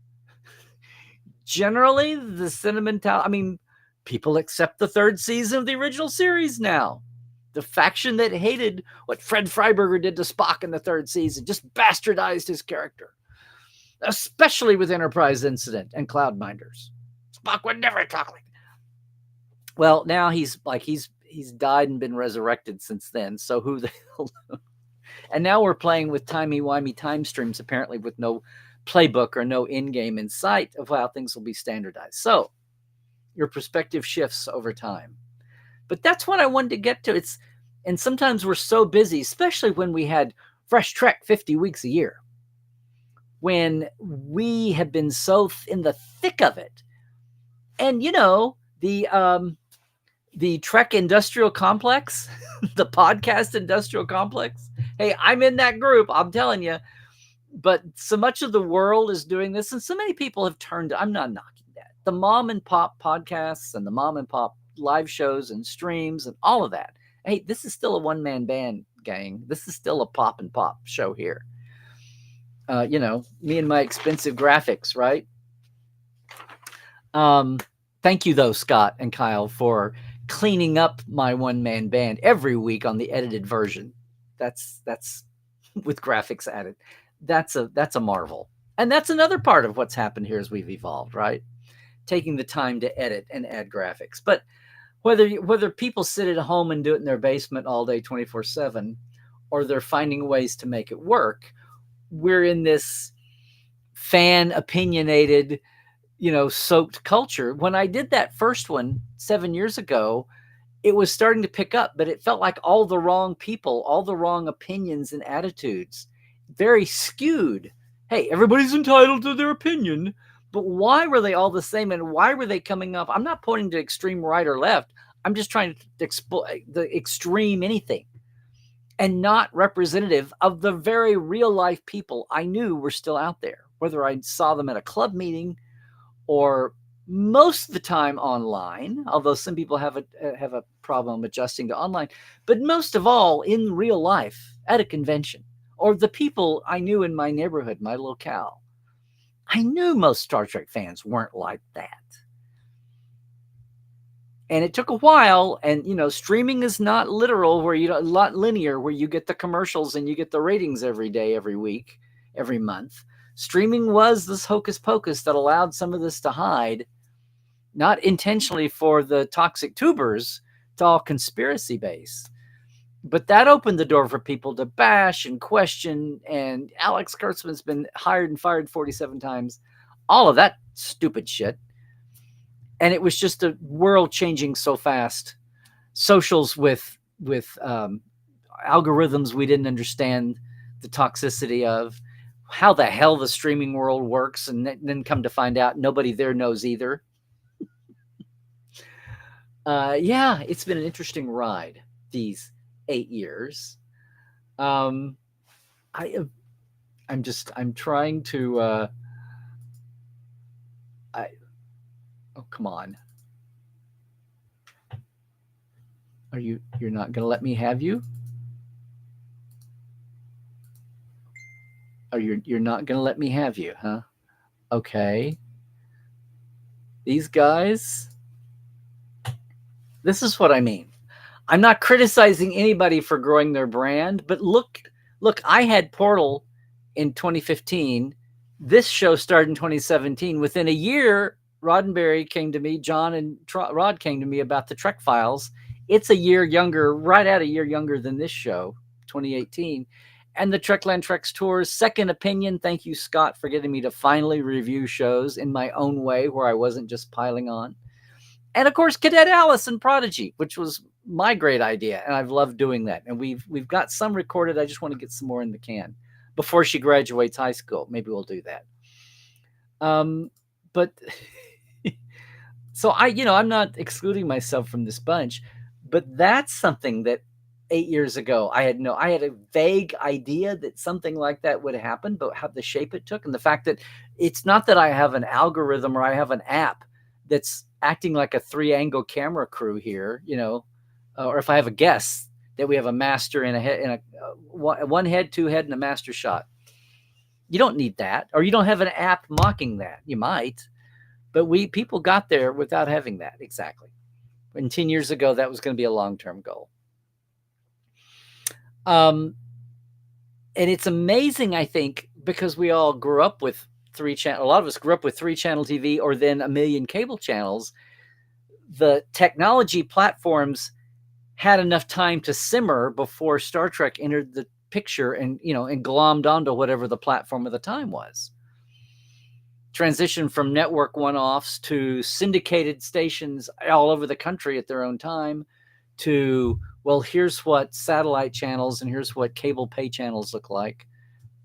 Generally, the sentimental. I mean, people accept the third season of the original series now. The faction that hated what Fred Freiberger did to Spock in the third season just bastardized his character, especially with Enterprise Incident and Cloudminders. Spock would never talk like that. Well, now he's died and been resurrected since then. So who the hell knows? And now we're playing with timey-wimey time streams, apparently with no playbook or no end game in sight of how things will be standardized. So your perspective shifts over time. But that's what I wanted to get to. And sometimes we're so busy, especially when we had Fresh Trek 50 weeks a year, when we have been so in the thick of it. And, the Trek Industrial Complex, the podcast Industrial Complex. Hey, I'm in that group, I'm telling you. But so much of the world is doing this, and so many people have turned. I'm not knocking that. The mom and pop podcasts and the mom and pop live shows and streams and all of that. Hey, this is still a one-man band, gang. This is still a pop and pop show here. Me and my expensive graphics, right? Thank you, though, Scott and Kyle, for cleaning up my one-man band every week on the edited version. That's with graphics added. That's a marvel. And that's another part of what's happened here as we've evolved, right? Taking the time to edit and add graphics. But whether people sit at home and do it in their basement all day 24/7, or they're finding ways to make it work, we're in this fan opinionated, soaked culture. When I did that first one 7 years ago, it was starting to pick up, but it felt like all the wrong people, all the wrong opinions and attitudes, very skewed. Hey, everybody's entitled to their opinion, but why were they all the same? And why were they coming up? I'm not pointing to extreme right or left. I'm just trying to exploit the extreme anything, and not representative of the very real life people I knew were still out there, whether I saw them at a club meeting or most of the time online, although some people have a problem adjusting to online, but most of all in real life at a convention, or the people I knew in my neighborhood, my locale. I knew most Star Trek fans weren't like that. And it took a while, and streaming is not literal, not linear, where you get the commercials and you get the ratings every day, every week, every month. Streaming was this hocus pocus that allowed some of this to hide, not intentionally for the toxic tubers, it's all conspiracy based. But that opened the door for people to bash and question, and Alex Kurtzman's been hired and fired 47 times, all of that stupid shit. And it was just a world changing so fast. Socials with algorithms we didn't understand the toxicity of, how the hell the streaming world works, and then come to find out nobody there knows either. It's been an interesting ride these 8 years. I'm trying to oh, come on. You're not going to let me have you? You're not going to let me have you, huh? Okay. These guys, this is what I mean. I'm not criticizing anybody for growing their brand, but look, I had Portal in 2015. This show started in 2017. Within a year, Roddenberry came to me, John and Rod came to me about the Trek Files. It's a year younger, right at a year younger than this show, 2018. And the Trekland Treks Tours, Second Opinion. Thank you, Scott, for getting me to finally review shows in my own way where I wasn't just piling on. And of course, Cadet Alice and Prodigy, which was my great idea, and I've loved doing that. And we've got some recorded. I just want to get some more in the can before she graduates high school. Maybe we'll do that. But so I'm not excluding myself from this bunch, but that's something that 8 years ago I had a vague idea that something like that would happen, but how the shape it took, and the fact that it's not that I have an algorithm or I have an app that's acting like a 3-angle camera crew here, or if I have a guest that we have a master and a head and one head, 2 head, and a master shot. You don't need that, or you don't have an app mocking that. You might, but people got there without having that exactly. And 10 years ago, that was going to be a long-term goal. And it's amazing, I think, because we all grew up with a lot of us grew up with 3-channel TV or then a million cable channels. The technology platforms had enough time to simmer before Star Trek entered the picture and glommed onto whatever the platform of the time was. Transition from network one-offs to syndicated stations all over the country at their own time to, well, here's what satellite channels and here's what cable pay channels look like.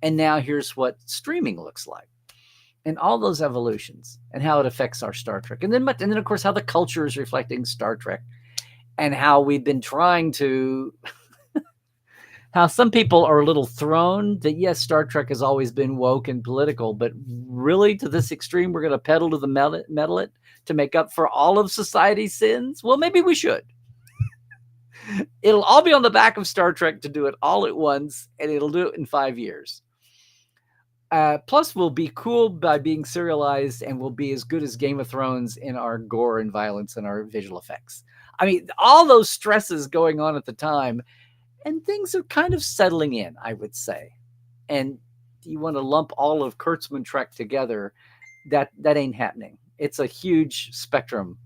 And now here's what streaming looks like. And all those evolutions and how it affects our Star Trek. And then of course, how the culture is reflecting Star Trek and how we've been trying to, how some people are a little thrown that, yes, Star Trek has always been woke and political, but really to this extreme, we're going to pedal to the metal it to make up for all of society's sins? Well, maybe we should. It'll all be on the back of Star Trek to do it all at once, and it'll do it in 5 years. Plus, we'll be cool by being serialized, and we'll be as good as Game of Thrones in our gore and violence and our visual effects. I mean, all those stresses going on at the time, and things are kind of settling in, I would say. And you want to lump all of Kurtzman Trek together, that ain't happening. It's a huge spectrum,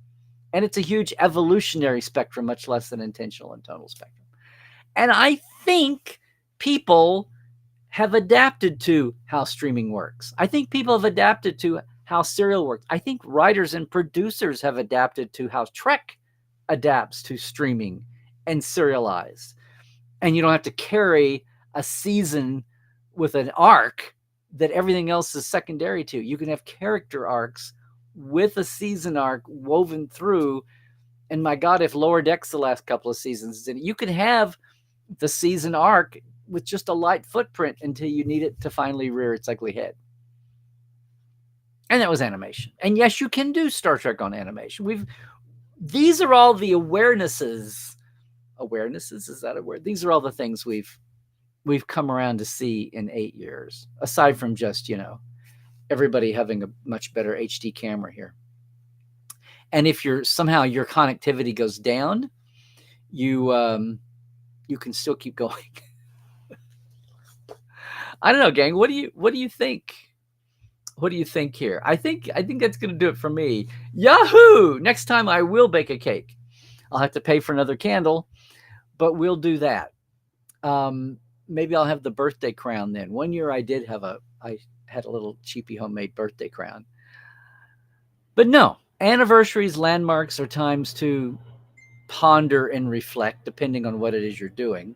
and it's a huge evolutionary spectrum, much less an intentional and tonal spectrum. And I think people have adapted to how streaming works. I think people have adapted to how serial works. I think writers and producers have adapted to how Trek adapts to streaming and serialized. And you don't have to carry a season with an arc that everything else is secondary to. You can have character arcs with a season arc woven through. And my God, if Lower Decks the last couple of seasons, you can have the season arc with just a light footprint until you need it to finally rear its ugly head. And that was animation. And yes, you can do Star Trek on animation. These are all the awarenesses. Awarenesses, is that a word? These are all the things we've come around to see in 8 years, aside from just, everybody having a much better HD camera here. And if somehow your connectivity goes down, you can still keep going. I don't know, gang. What do you think? What do you think here? I think that's going to do it for me. Yahoo! Next time I will bake a cake. I'll have to pay for another candle, but we'll do that. Maybe I'll have the birthday crown then. One year I had a little cheapy homemade birthday crown. But no, anniversaries, landmarks are times to ponder and reflect, depending on what it is you're doing.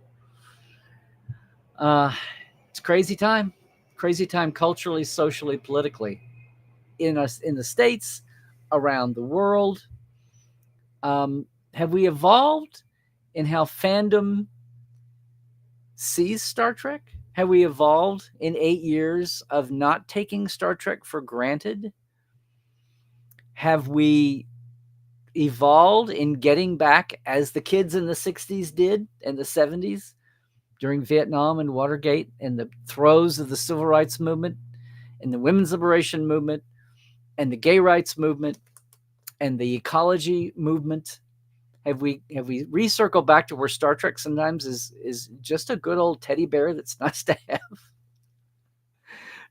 It's crazy time culturally, socially, politically in the States, around the world. Have we evolved in how fandom sees Star Trek? Have we evolved in 8 years of not taking Star Trek for granted? Have we evolved in getting back as the kids in the 60s did and the 70s during Vietnam and Watergate and the throes of the civil rights movement and the women's liberation movement and the gay rights movement and the ecology movement. Have we recircled back to where Star Trek sometimes is just a good old teddy bear that's nice to have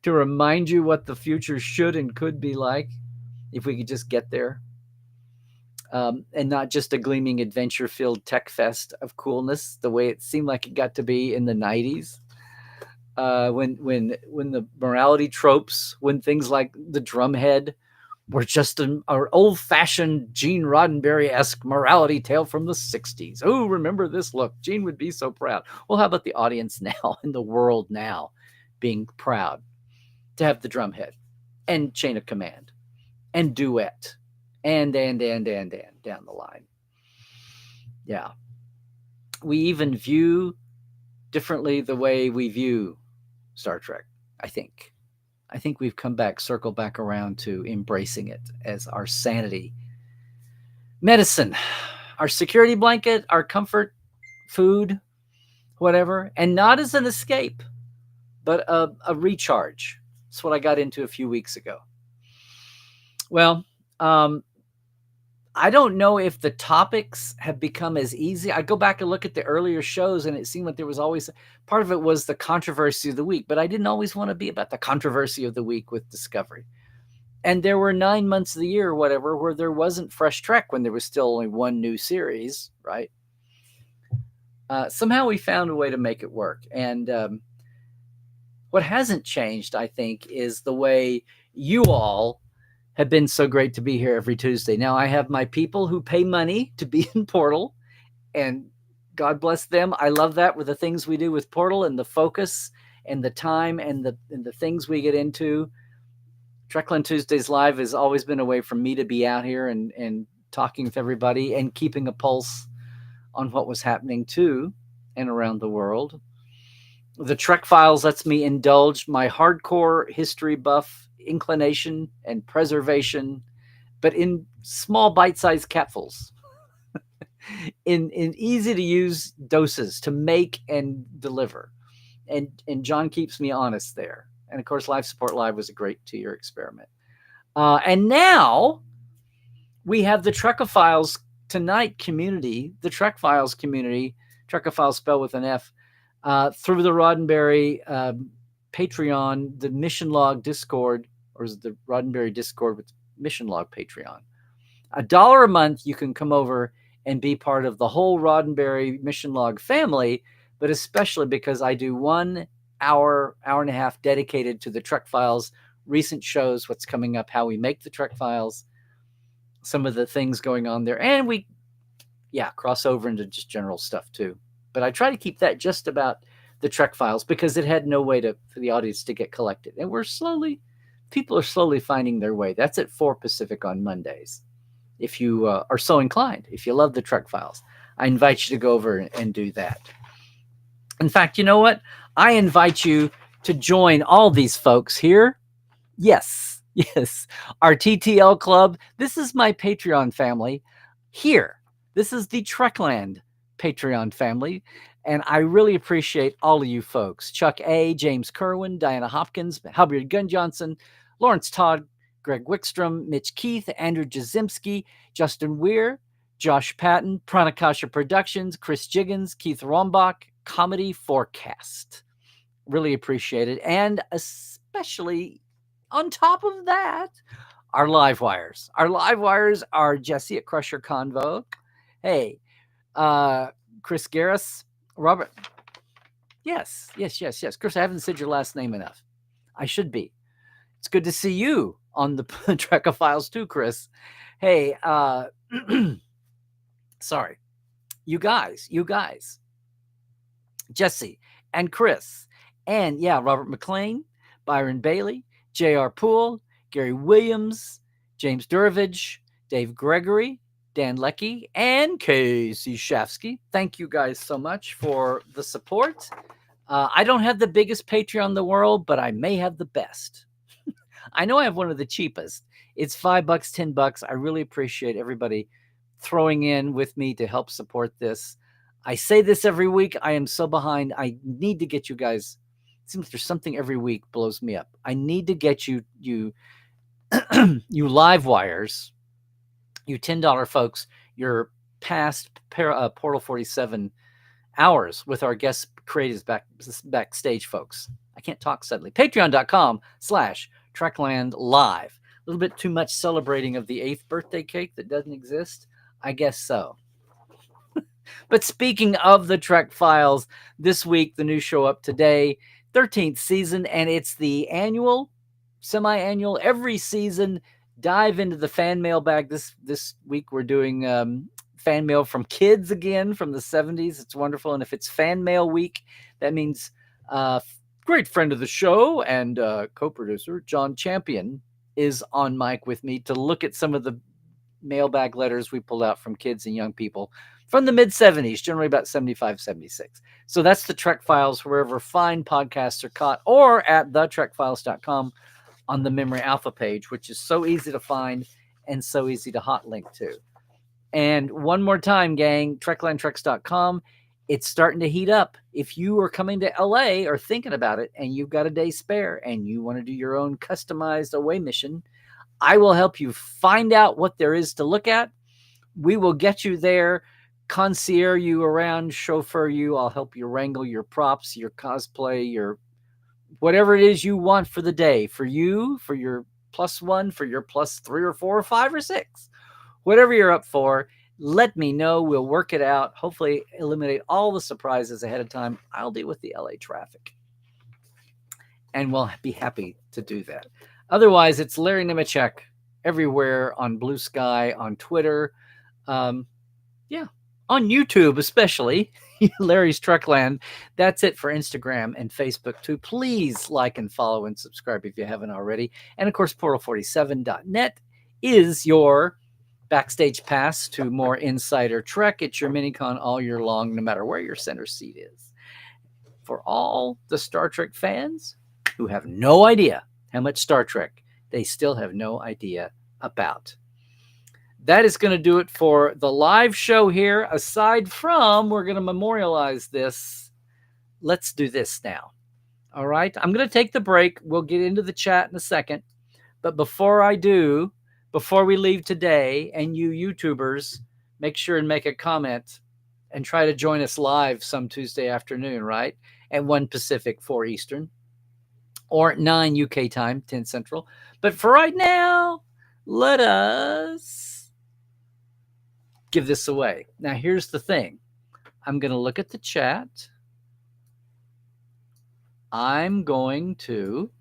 to remind you what the future should and could be like if we could just get there, and not just a gleaming adventure-filled tech fest of coolness the way it seemed like it got to be in the 90s, when the morality tropes, when things like the drumhead were just an old-fashioned Gene Roddenberry-esque morality tale from the 60s. Oh, remember this look. Gene would be so proud. Well, how about the audience now and the world now being proud to have the drumhead and chain of command and duet and down the line. Yeah. We even view differently the way we view Star Trek, I think. I think we've circle back around to embracing it as our sanity medicine, our security blanket, our comfort food, whatever, and not as an escape, but a recharge. That's what I got into a few weeks ago. Well, I don't know if the topics have become as easy. I go back and look at the earlier shows, and it seemed like there was always part of it was the controversy of the week, but I didn't always want to be about the controversy of the week with Discovery. And there were 9 months of the year or whatever where there wasn't fresh Trek when there was still only one new series, right? Somehow we found a way to make it work. And what hasn't changed, I think, is the way you all have been so great to be here every Tuesday. Now, I have my people who pay money to be in Portal, and God bless them. I love that with the things we do with Portal and the focus and the time and the things we get into. Trekland Tuesdays Live has always been a way for me to be out here and talking with everybody and keeping a pulse on what was happening to and around the world. The Trek Files lets me indulge my hardcore history buff inclination and preservation, but in small bite-sized capfuls, in easy to use doses to make and deliver. And John keeps me honest there. And of course, Life Support Live was a great 2-year experiment. And now we have the Trekophiles Tonight community, the Trek Files community, Trekophiles spelled with an F, through the Roddenberry Patreon, the Mission Log Discord, or is it the Roddenberry Discord with Mission Log Patreon? $1 a month, you can come over and be part of the whole Roddenberry Mission Log family, but especially because I do 1 hour and a half dedicated to the Trek Files, recent shows, what's coming up, how we make the Trek Files, some of the things going on there. And we, cross over into just general stuff too. But I try to keep that just about the Trek Files because it had no way for the audience to get collected. And people are slowly finding their way. That's at 4 Pacific on Mondays. If you are so inclined, if you love the Trek Files, I invite you to go over and do that. In fact, you know what? I invite you to join all these folks here. Yes, our TTL club. This is my Patreon family here. This is the Trekland Patreon family. And I really appreciate all of you folks. Chuck A., James Kerwin, Diana Hopkins, Halbert Gunn Johnson, Lawrence Todd, Greg Wickstrom, Mitch Keith, Andrew Jazimski, Justin Weir, Josh Patton, Pranakasha Productions, Chris Jiggins, Keith Rombach, Comedy Forecast. Really appreciate it. And especially on top of that, our live wires. Our live wires are Jesse at Crusher Convo. Hey, Chris Garris, Robert. Yes. Chris, I haven't said your last name enough. I should be. It's good to see you on the Trekophiles too, Chris. Hey, sorry. You guys. Jesse and Chris. And Robert McLean, Byron Bailey, J.R. Poole, Gary Williams, James Durovich, Dave Gregory, Dan Leckie, and Casey Shafsky. Thank you guys so much for the support. I don't have the biggest Patreon in the world, but I may have the best. I know I have one of the cheapest. It's $5, $10. I really appreciate everybody throwing in with me to help support this. I say this every week. I am so behind. I need to get you guys. It seems there's something every week blows me up. I need to get you you live wires, you $10 folks, your past Portal 47 hours with our guest creatives backstage folks. I can't talk suddenly. Patreon.com/Trekland Live. A little bit too much celebrating of the 8th birthday cake that doesn't exist? I guess so. But speaking of the Trek Files, this week, the new show up today, 13th season, and it's the annual, semi-annual, every season, dive into the fan mail bag. This week we're doing fan mail from kids again from the 70s. It's wonderful. And if it's fan mail week, that means great friend of the show and co-producer John Champion is on mic with me to look at some of the mailbag letters we pulled out from kids and young people from the mid-70s, generally about 75, 76. So that's the Trek Files, wherever fine podcasts are caught, or at thetrekfiles.com on the Memory Alpha page, which is so easy to find and so easy to hot link to. And one more time, gang, treklandtreks.com. It's starting to heat up. If you are coming to LA or thinking about it and you've got a day spare and you want to do your own customized away mission, I will help you find out what there is to look at. We will get you there, concierge you around, chauffeur you. I'll help you wrangle your props, your cosplay, your whatever it is you want for the day. For you, for your +1, for your +3 or 4 or 5 or 6. Whatever you're up for, let me know. We'll work it out. Hopefully eliminate all the surprises ahead of time. I'll deal with the LA traffic. And we'll be happy to do that. Otherwise, it's Larry Nemechek everywhere on Blue Sky, on Twitter, on YouTube especially, Larry's Trekland. That's it for Instagram and Facebook too. Please like and follow and subscribe if you haven't already. And of course, portal47.net is your backstage pass to more Insider Trek. It's your mini-con all year long, no matter where your center seat is. For all the Star Trek fans who have no idea how much Star Trek they still have no idea about. That is going to do it for the live show here. Aside from, we're going to memorialize this. Let's do this now. All right. I'm going to take the break. We'll get into the chat in a second. But before I do, before we leave today, and you YouTubers, make sure and make a comment and try to join us live some Tuesday afternoon, right? At 1 Pacific, 4 Eastern. Or at 9 UK time, 10 Central. But for right now, let us give this away. Now, here's the thing. I'm going to look at the chat. I'm going to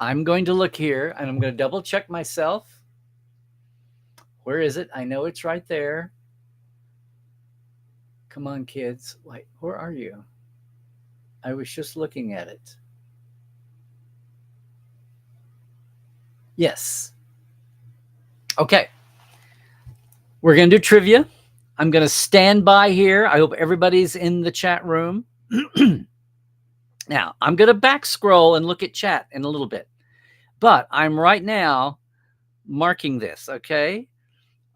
look here, and I'm going to double check myself. Where is it? I know it's right there. Come on, kids. Wait, where are you? I was just looking at it. Yes. Okay. We're going to do trivia. I'm going to stand by here. I hope everybody's in the chat room. Now, I'm going to back scroll and look at chat in a little bit. But I'm right now marking this, okay?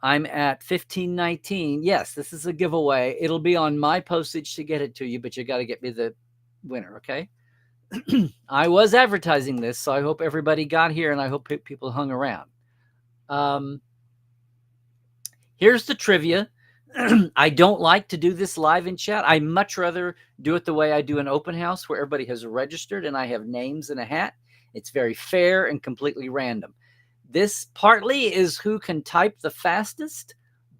I'm at 1519. Yes, this is a giveaway. It'll be on my postage to get it to you, but you got to get me the winner, okay? I was advertising this, so I hope everybody got here, and I hope people hung around. Here's the trivia. I don't like to do this live in chat. I much rather do it the way I do an open house, where everybody has registered and I have names in a hat. It's very fair and completely random. This partly is who can type the fastest,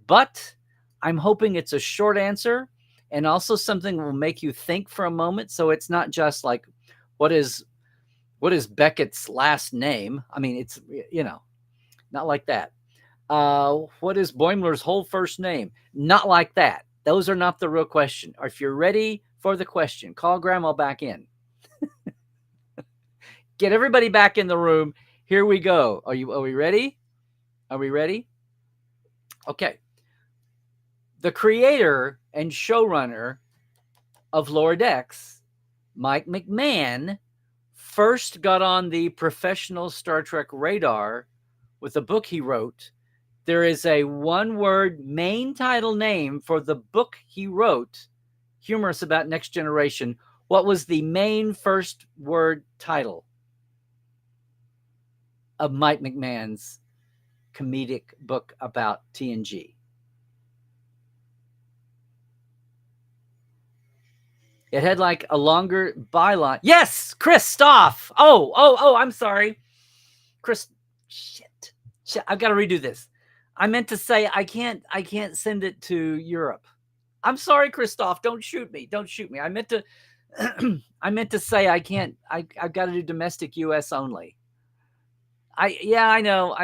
but I'm hoping it's a short answer and also something that will make you think for a moment. So it's not just like, what is Beckett's last name? I mean, it's, not like that. What is Boimler's whole first name? Not like that. Those are not the real question. Or if you're ready for the question, call Grandma back in. Get everybody back in the room. Here we go. Are we ready? Are we ready? Okay. The creator and showrunner of Lower Decks, Mike McMahon, first got on the professional Star Trek radar with a book he wrote. There is a one-word main title name for the book he wrote, humorous about next generation. What was the main first word title of Mike McMahon's comedic book about TNG? It had like a longer byline. Yes, Christoph. Oh, I'm sorry. Shit. I've got to redo this. I meant to say I can't send it to Europe. I'm sorry, Christoph. Don't shoot me. I meant to I meant to say I can't. I've got to do domestic US only. I know.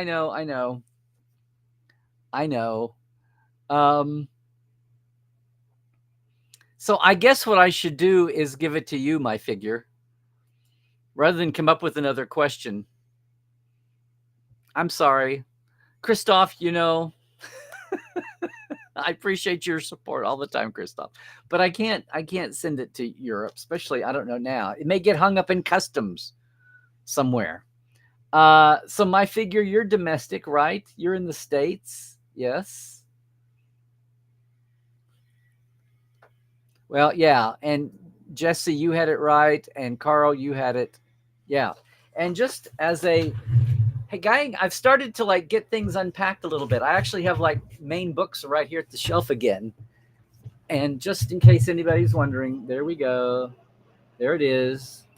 So I guess what I should do is give it to you, my figure, rather than come up with another question. I'm sorry, Christoph, I appreciate your support all the time, Christoph, but I can't send it to Europe, especially, I don't know now. It may get hung up in customs somewhere. So my figure, you're domestic, right? You're in the States. Yes. Well, yeah. And Jesse, you had it right. And Carl, you had it. Yeah. And just as hey, guy, I've started to like get things unpacked a little bit. I actually have like main books right here at the shelf again. And just in case anybody's wondering, there we go. There it is.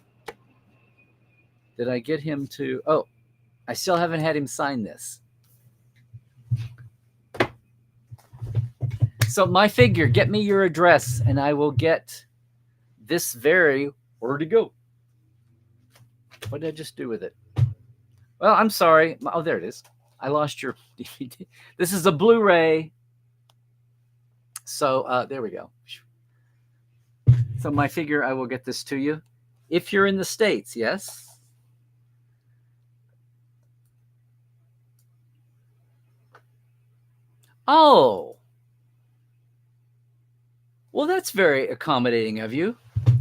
Did I get him to? Oh, I still haven't had him sign this. So my figure, get me your address and I will get this where'd it go? What did I just do with it? Well, I'm sorry. Oh, there it is. I lost your DVD. This is a Blu-ray. So there we go. So my figure, I will get this to you. If you're in the States, yes? Oh. Well, that's very accommodating of you.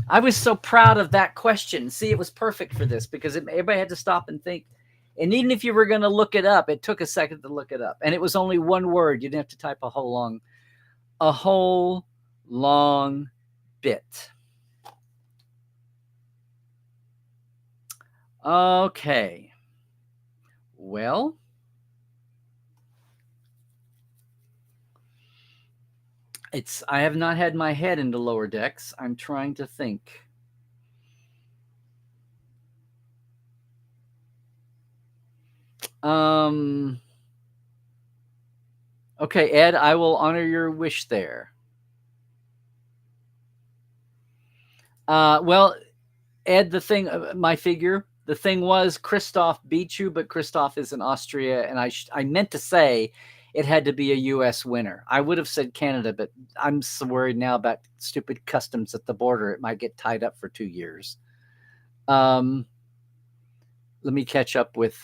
I was so proud of that question. See, it was perfect for this because everybody had to stop and think. And even if you were going to look it up, it took a second to look it up. And it was only one word. You didn't have to type a whole long bit. Okay. Well, I have not had my head into Lower Decks. I'm trying to think. Okay, Ed, I will honor your wish there. Well, Ed, my figure, the thing was Christoph beat you, but Christoph is in Austria, and I meant to say it had to be a U.S. winner. I would have said Canada, but I'm so worried now about stupid customs at the border. It might get tied up for 2 years. Let me catch up with...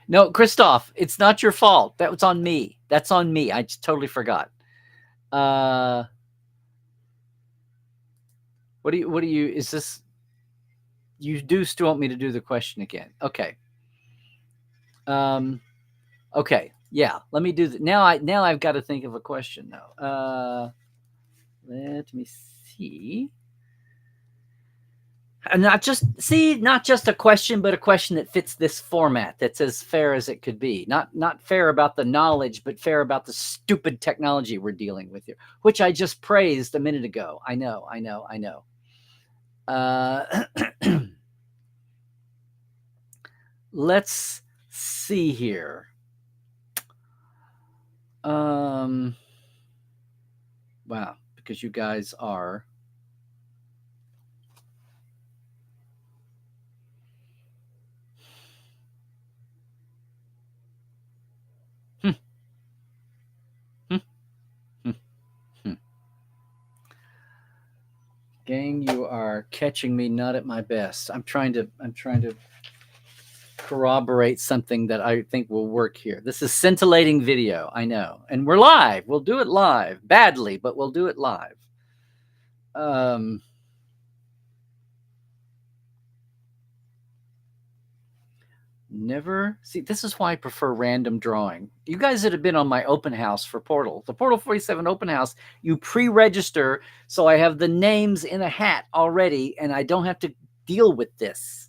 No, Christoph, it's not your fault. That was on me. That's on me. I just totally forgot. What do you, is this, you do still want me to do the question again? Okay. Okay. Yeah. Let me do that. Now I've got to think of a question now. Let me see. And not just a question, but a question that fits this format, that's as fair as it could be. Not fair about the knowledge, but fair about the stupid technology we're dealing with here, which I just praised a minute ago. I know. Let's see here. Wow, because you guys are... Gang, you are catching me not at my best. I'm trying to corroborate something that I think will work here. This is scintillating video, I know. And we're live. We'll do it live. Badly, but we'll do it live. Never see. This is why I prefer random drawing. You guys that have been on my open house for Portal, the Portal 47 open house, you pre-register, so I have the names in a hat already, and I don't have to deal with this.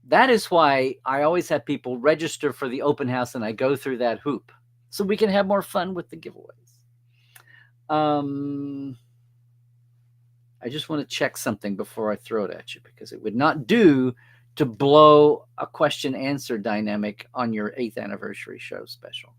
That is why I always have people register for the open house, and I go through that hoop so we can have more fun with the giveaways. I just want to check something before I throw it at you, because it would not do to blow a question answer dynamic on your 8th anniversary show special.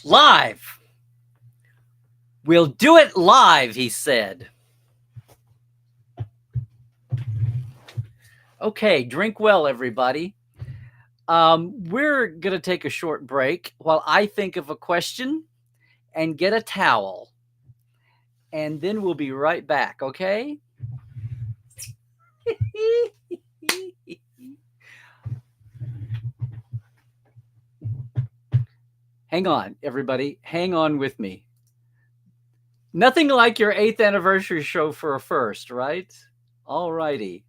Live. We'll do it live, he said. Okay, drink well, everybody. We're going to take a short break while I think of a question and get a towel. And then we'll be right back, okay? Hang on, everybody. Hang on with me. Nothing like your 8th anniversary show for a first, right? All righty.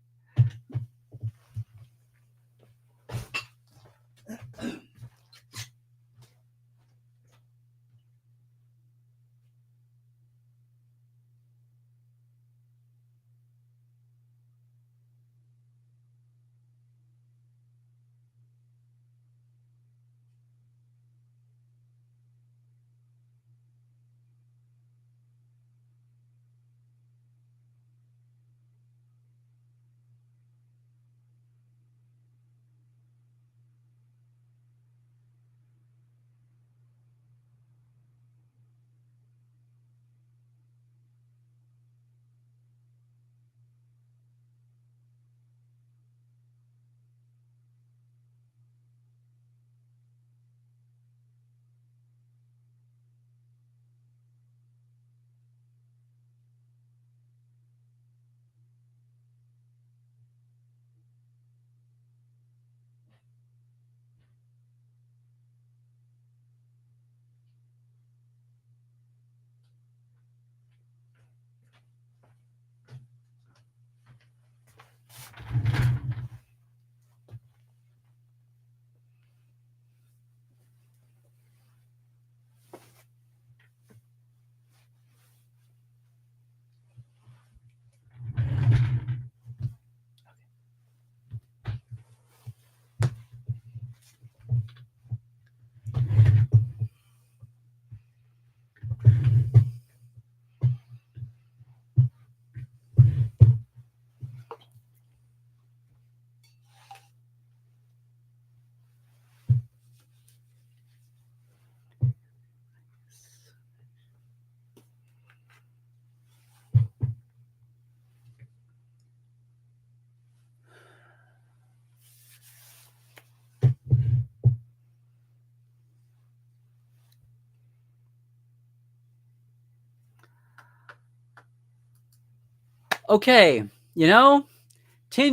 Okay, 10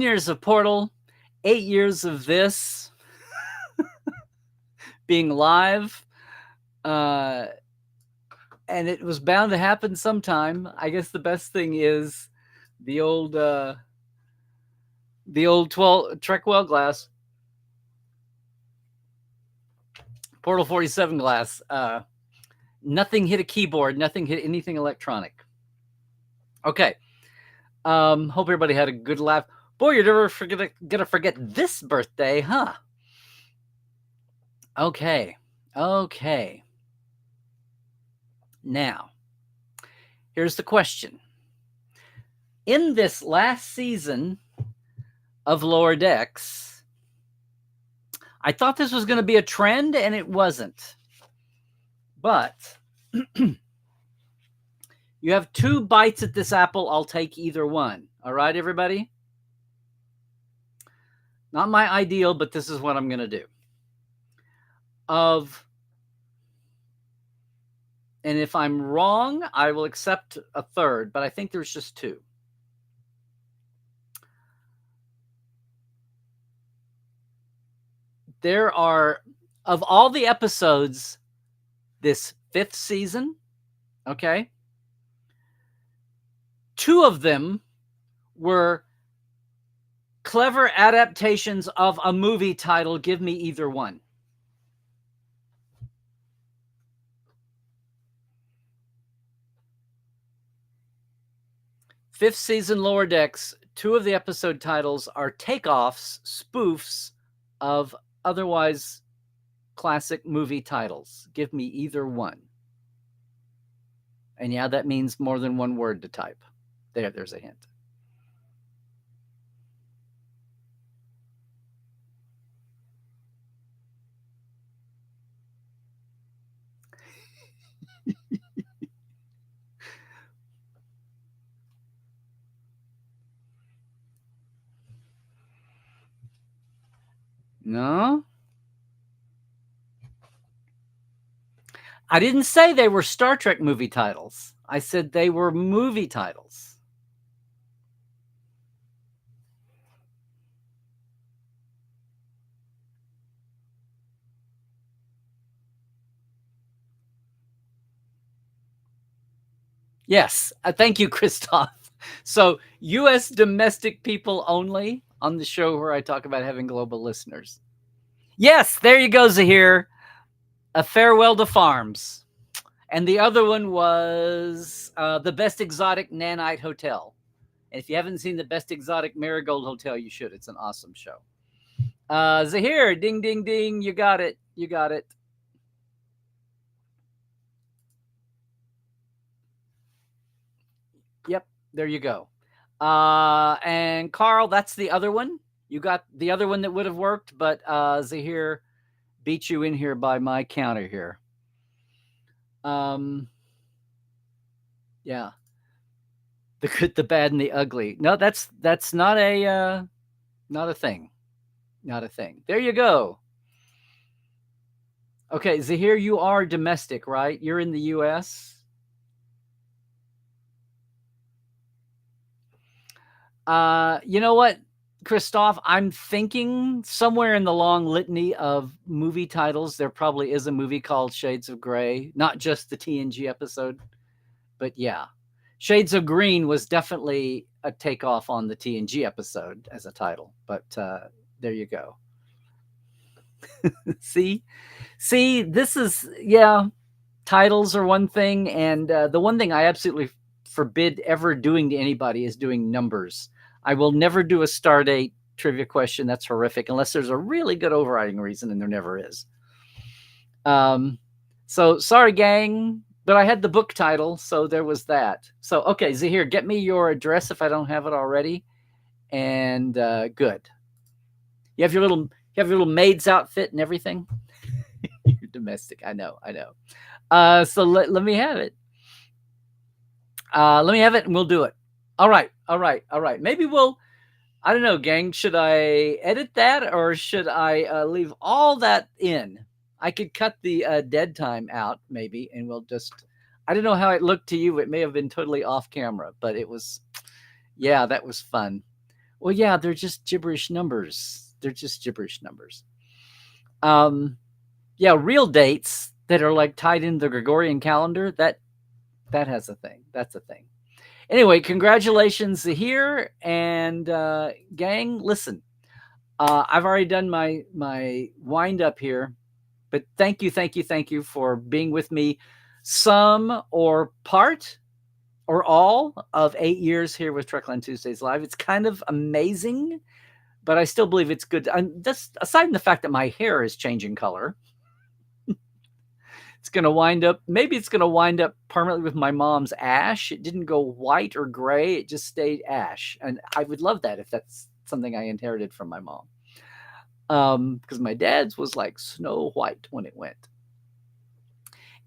years of Portal, 8 years of this being live, and it was bound to happen sometime. I guess the best thing is the old 12 Trekland glass, Portal 47 glass. Nothing hit a keyboard, nothing hit anything electronic. Okay. Hope everybody had a good laugh. Boy, you're never gonna forget this birthday, huh? Okay. Now, here's the question. In this last season of Lower Decks, I thought this was going to be a trend, and it wasn't. But you have 2 bites at this apple. I'll take either one. All right, everybody? Not my ideal, but this is what I'm going to do. And if I'm wrong, I will accept a third, but I think there's just 2. There are, of all the episodes this 5th season, okay, 2 of them were clever adaptations of a movie title. Give me either one. Fifth season Lower Decks, 2 of the episode titles are takeoffs, spoofs of otherwise classic movie titles. Give me either one. And yeah, that means more than one word to type. There's a hint. No? I didn't say they were Star Trek movie titles. I said they were movie titles. Yes. Thank you, Christoph. So, U.S. domestic people only on the show where I talk about having global listeners. Yes, there you go, Zahir. A Farewell to Farms. And the other one was The Best Exotic Nanite Hotel. And if you haven't seen The Best Exotic Marigold Hotel, you should. It's an awesome show. Zahir, ding, ding, ding. You got it. You got it. Yep, there you go. And Carl, that's the other one. You got the other one that would have worked, but Zahir beat you in here by my counter here. Yeah. The good, the bad, and the ugly. No, that's not a thing. Not a thing. There you go. Okay, Zahir, you are domestic, right? You're in the U.S. You know what, Christoph? I'm thinking somewhere in the long litany of movie titles, there probably is a movie called Shades of Grey, not just the TNG episode, but yeah. Shades of Green was definitely a takeoff on the TNG episode as a title, but there you go. See, this is, yeah, titles are one thing, and the one thing I absolutely forbid ever doing to anybody is doing numbers. I will never do a Stardate trivia question. That's horrific, unless there's a really good overriding reason, and there never is. So sorry, gang, but I had the book title, so there was that. So, okay, Zahir, get me your address if I don't have it already. And good. You have your little maid's outfit and everything. You're domestic. I know. So let me have it. Let me have it, and we'll do it. All right. Maybe I don't know, gang. Should I edit that, or should I leave all that in? I could cut the dead time out, maybe, and we'll just, I don't know how it looked to you. It may have been totally off camera, but it was, yeah, that was fun. Well, yeah, they're just gibberish numbers. Yeah, real dates that are like tied into the Gregorian calendar, that has a thing. That's a thing. Anyway, congratulations, Zahir, and gang, listen, I've already done my wind up here, but thank you for being with me some or part or all of 8 years here with Trekland Tuesdays Live. It's kind of amazing, but I still believe it's good. Just aside from the fact that my hair is changing color, it's going to wind up permanently with my mom's ash. It didn't go white or gray. It just stayed ash. And I would love that if that's something I inherited from my mom. because my dad's was like Snow White when it went.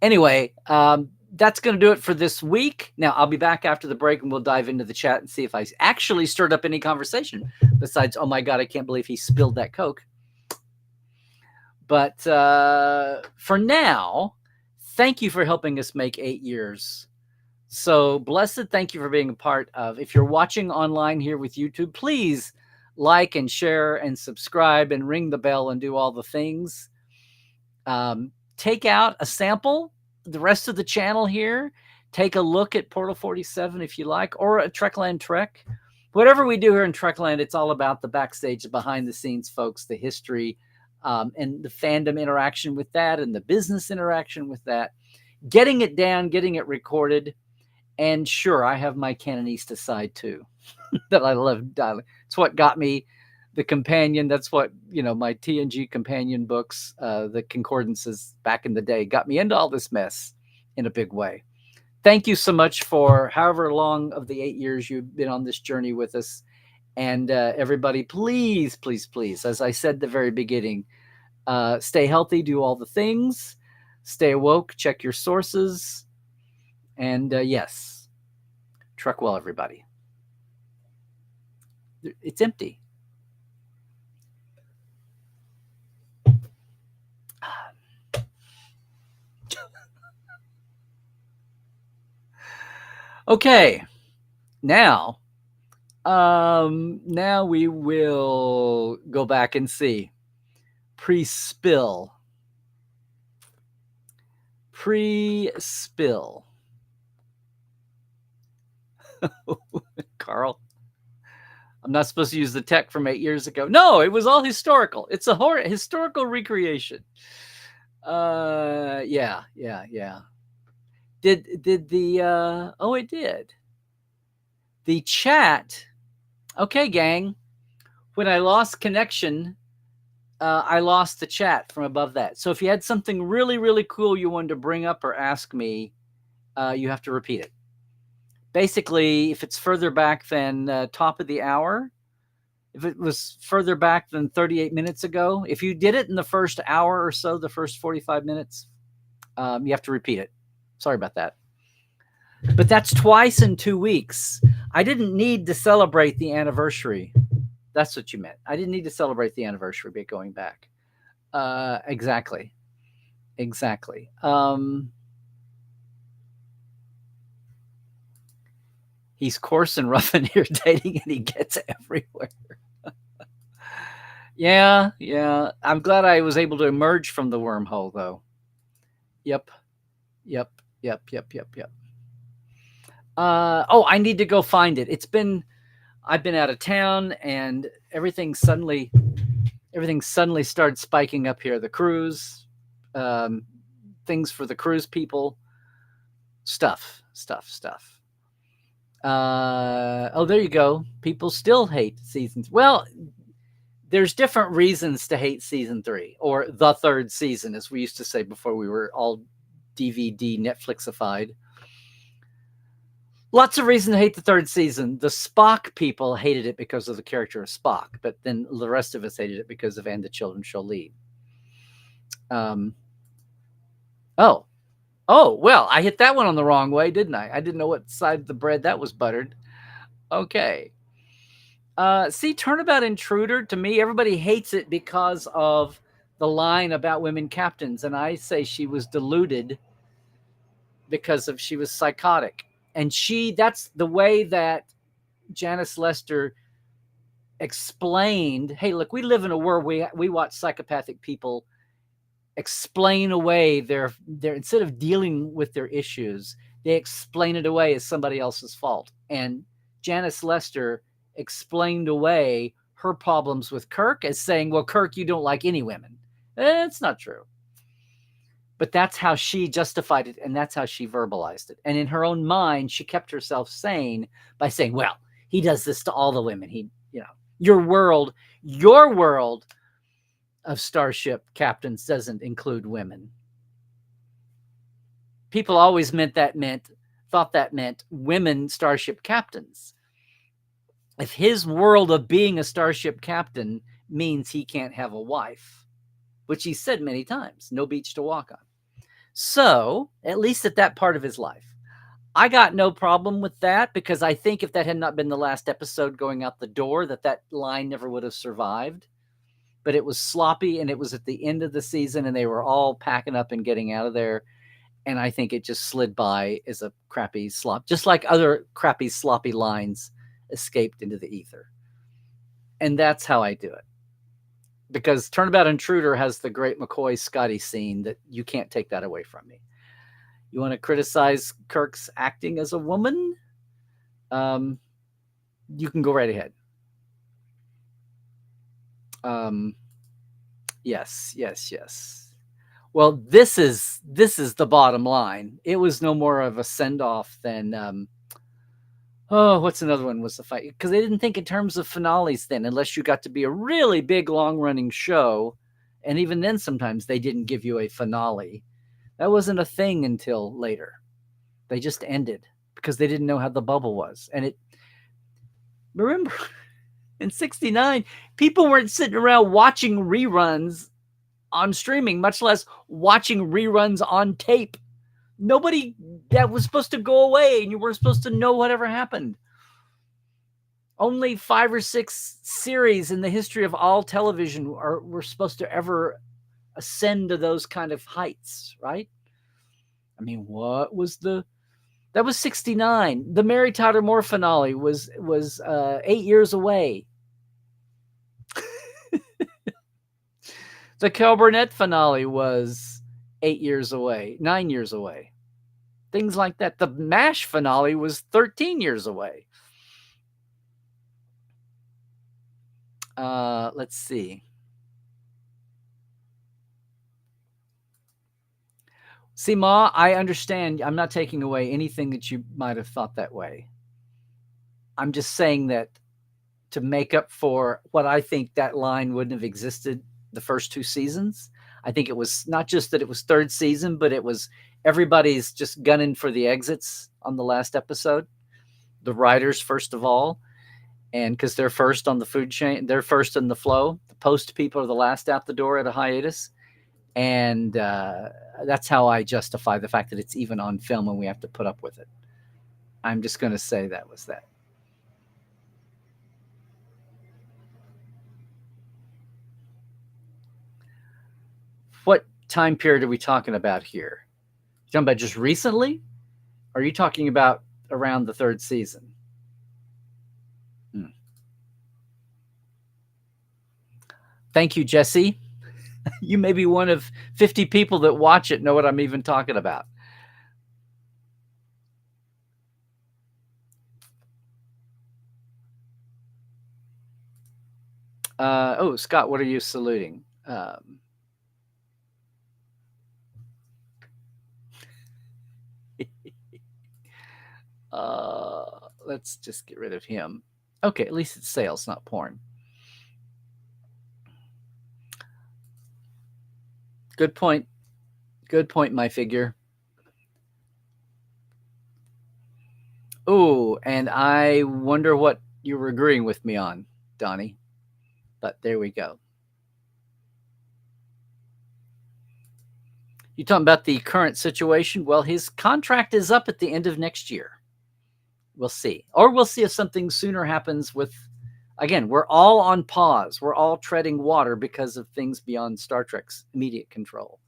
Anyway, that's going to do it for this week. Now, I'll be back after the break and we'll dive into the chat and see if I actually stirred up any conversation besides, oh my God, I can't believe he spilled that Coke. But for now, thank you for helping us make 8 years. So blessed, thank you for being a part of. If you're watching online here with YouTube, please like and share and subscribe and ring the bell and do all the things. Take out a sample, the rest of the channel here. Take a look at Portal 47 if you like, or a Trekland Trek. Whatever we do here in Trekland, it's all about the backstage, the behind the scenes folks, the history, and the fandom interaction with that and the business interaction with that. Getting it down, getting it recorded. And sure, I have my Canonista side too that I love dialing. It's what got me the companion. That's what, my TNG companion books, the concordances back in the day, got me into all this mess in a big way. Thank you so much for however long of the 8 years you've been on this journey with us. And everybody, please, please, please, as I said at the very beginning, stay healthy, do all the things, stay awoke, check your sources. And yes, truck well, everybody. It's empty. Okay, now we will go back and see pre-spill. Carl, I'm not supposed to use the tech from 8 years ago. No, it was all historical. It's a historical recreation. Yeah. Did the it did. The chat. Okay, gang. When I lost connection, I lost the chat from above that. So if you had something really, really cool you wanted to bring up or ask me, you have to repeat it. Basically, if it's further back than top of the hour, if it was further back than 38 minutes ago, if you did it in the first hour or so, the first 45 minutes, you have to repeat it. Sorry about that. But that's twice in 2 weeks. I didn't need to celebrate the anniversary. That's what you meant. I didn't need to celebrate the anniversary by going back. Exactly. He's coarse and rough and irritating, and he gets everywhere. Yeah. I'm glad I was able to emerge from the wormhole, though. Yep. I need to go find it. I've been out of town, and everything suddenly started spiking up here. The cruise, things for the cruise people, stuff. There you go. People still hate seasons. Well, there's different reasons to hate season 3, or the third season, as we used to say before we were all DVD Netflixified. Lots of reason to hate the third season. The Spock people hated it because of the character of Spock, but then the rest of us hated it because of And the Children Shall Lead. Well, I hit that one on the wrong way, didn't I? I didn't know what side of the bread that was buttered. Okay. See, Turnabout Intruder, to me, everybody hates it because of the line about women captains, and I say she was deluded because she was psychotic. And that's the way that Janice Lester explained, hey, look, we live in a world we watch psychopathic people explain away their instead of dealing with their issues, they explain it away as somebody else's fault. And Janice Lester explained away her problems with Kirk as saying, well, Kirk, you don't like any women. It's not true. But that's how she justified it, and that's how she verbalized it. And in her own mind, she kept herself sane by saying, well, he does this to all the women. Your world of starship captains doesn't include women. People always thought that meant women starship captains. If his world of being a starship captain means he can't have a wife, which he said many times, no beach to walk on. So, at least at that part of his life, I got no problem with that, because I think if that had not been the last episode going out the door, that line never would have survived. But it was sloppy, and it was at the end of the season, and they were all packing up and getting out of there. And I think it just slid by as a crappy slop, just like other crappy sloppy lines escaped into the ether. And that's how I do it. Because Turnabout Intruder has the great McCoy Scotty scene that you can't take that away from me. You want to criticize Kirk's acting as a woman? You can go right ahead. Yes. Well, this is the bottom line. It was no more of a send-off than what's another one was the fight? Because they didn't think in terms of finales then, unless you got to be a really big, long-running show. And even then, sometimes they didn't give you a finale. That wasn't a thing until later. They just ended because they didn't know how the bubble was. And remember, in '69, people weren't sitting around watching reruns on streaming, much less watching reruns on tape. Nobody, that was supposed to go away, and you weren't supposed to know whatever happened. Only 5 or 6 series in the history of all television were supposed to ever ascend to those kind of heights, right? I mean, what was that was '69. The Mary Tyler Moore finale was 8 years away. The Cal Burnett finale was 8 years away, 9 years away. Things like that. The MASH finale was 13 years away. Let's see. See, Ma, I understand. I'm not taking away anything that you might have thought that way. I'm just saying that to make up for what I think that line wouldn't have existed the first 2 seasons. I think it was not just that it was third season, but it was everybody's just gunning for the exits on the last episode. The writers, first of all, and because they're first on the food chain, they're first in the flow. The post people are the last out the door at a hiatus. And that's how I justify the fact that it's even on film and we have to put up with it. I'm just going to say that was that. What time period are we talking about here? You talking about just recently? Or are you talking about around the 3rd season? Thank you, Jesse. You may be one of 50 people that watch it know what I'm even talking about. Scott, what are you saluting? Let's just get rid of him. Okay, at least it's sales, not porn. Good point. Good point, my figure. Oh, and I wonder what you were agreeing with me on, Donnie. But there we go. You talking about the current situation? Well, his contract is up at the end of next year. We'll see. Or we'll see if something sooner happens with, again, we're all on pause. We're all treading water because of things beyond Star Trek's immediate control.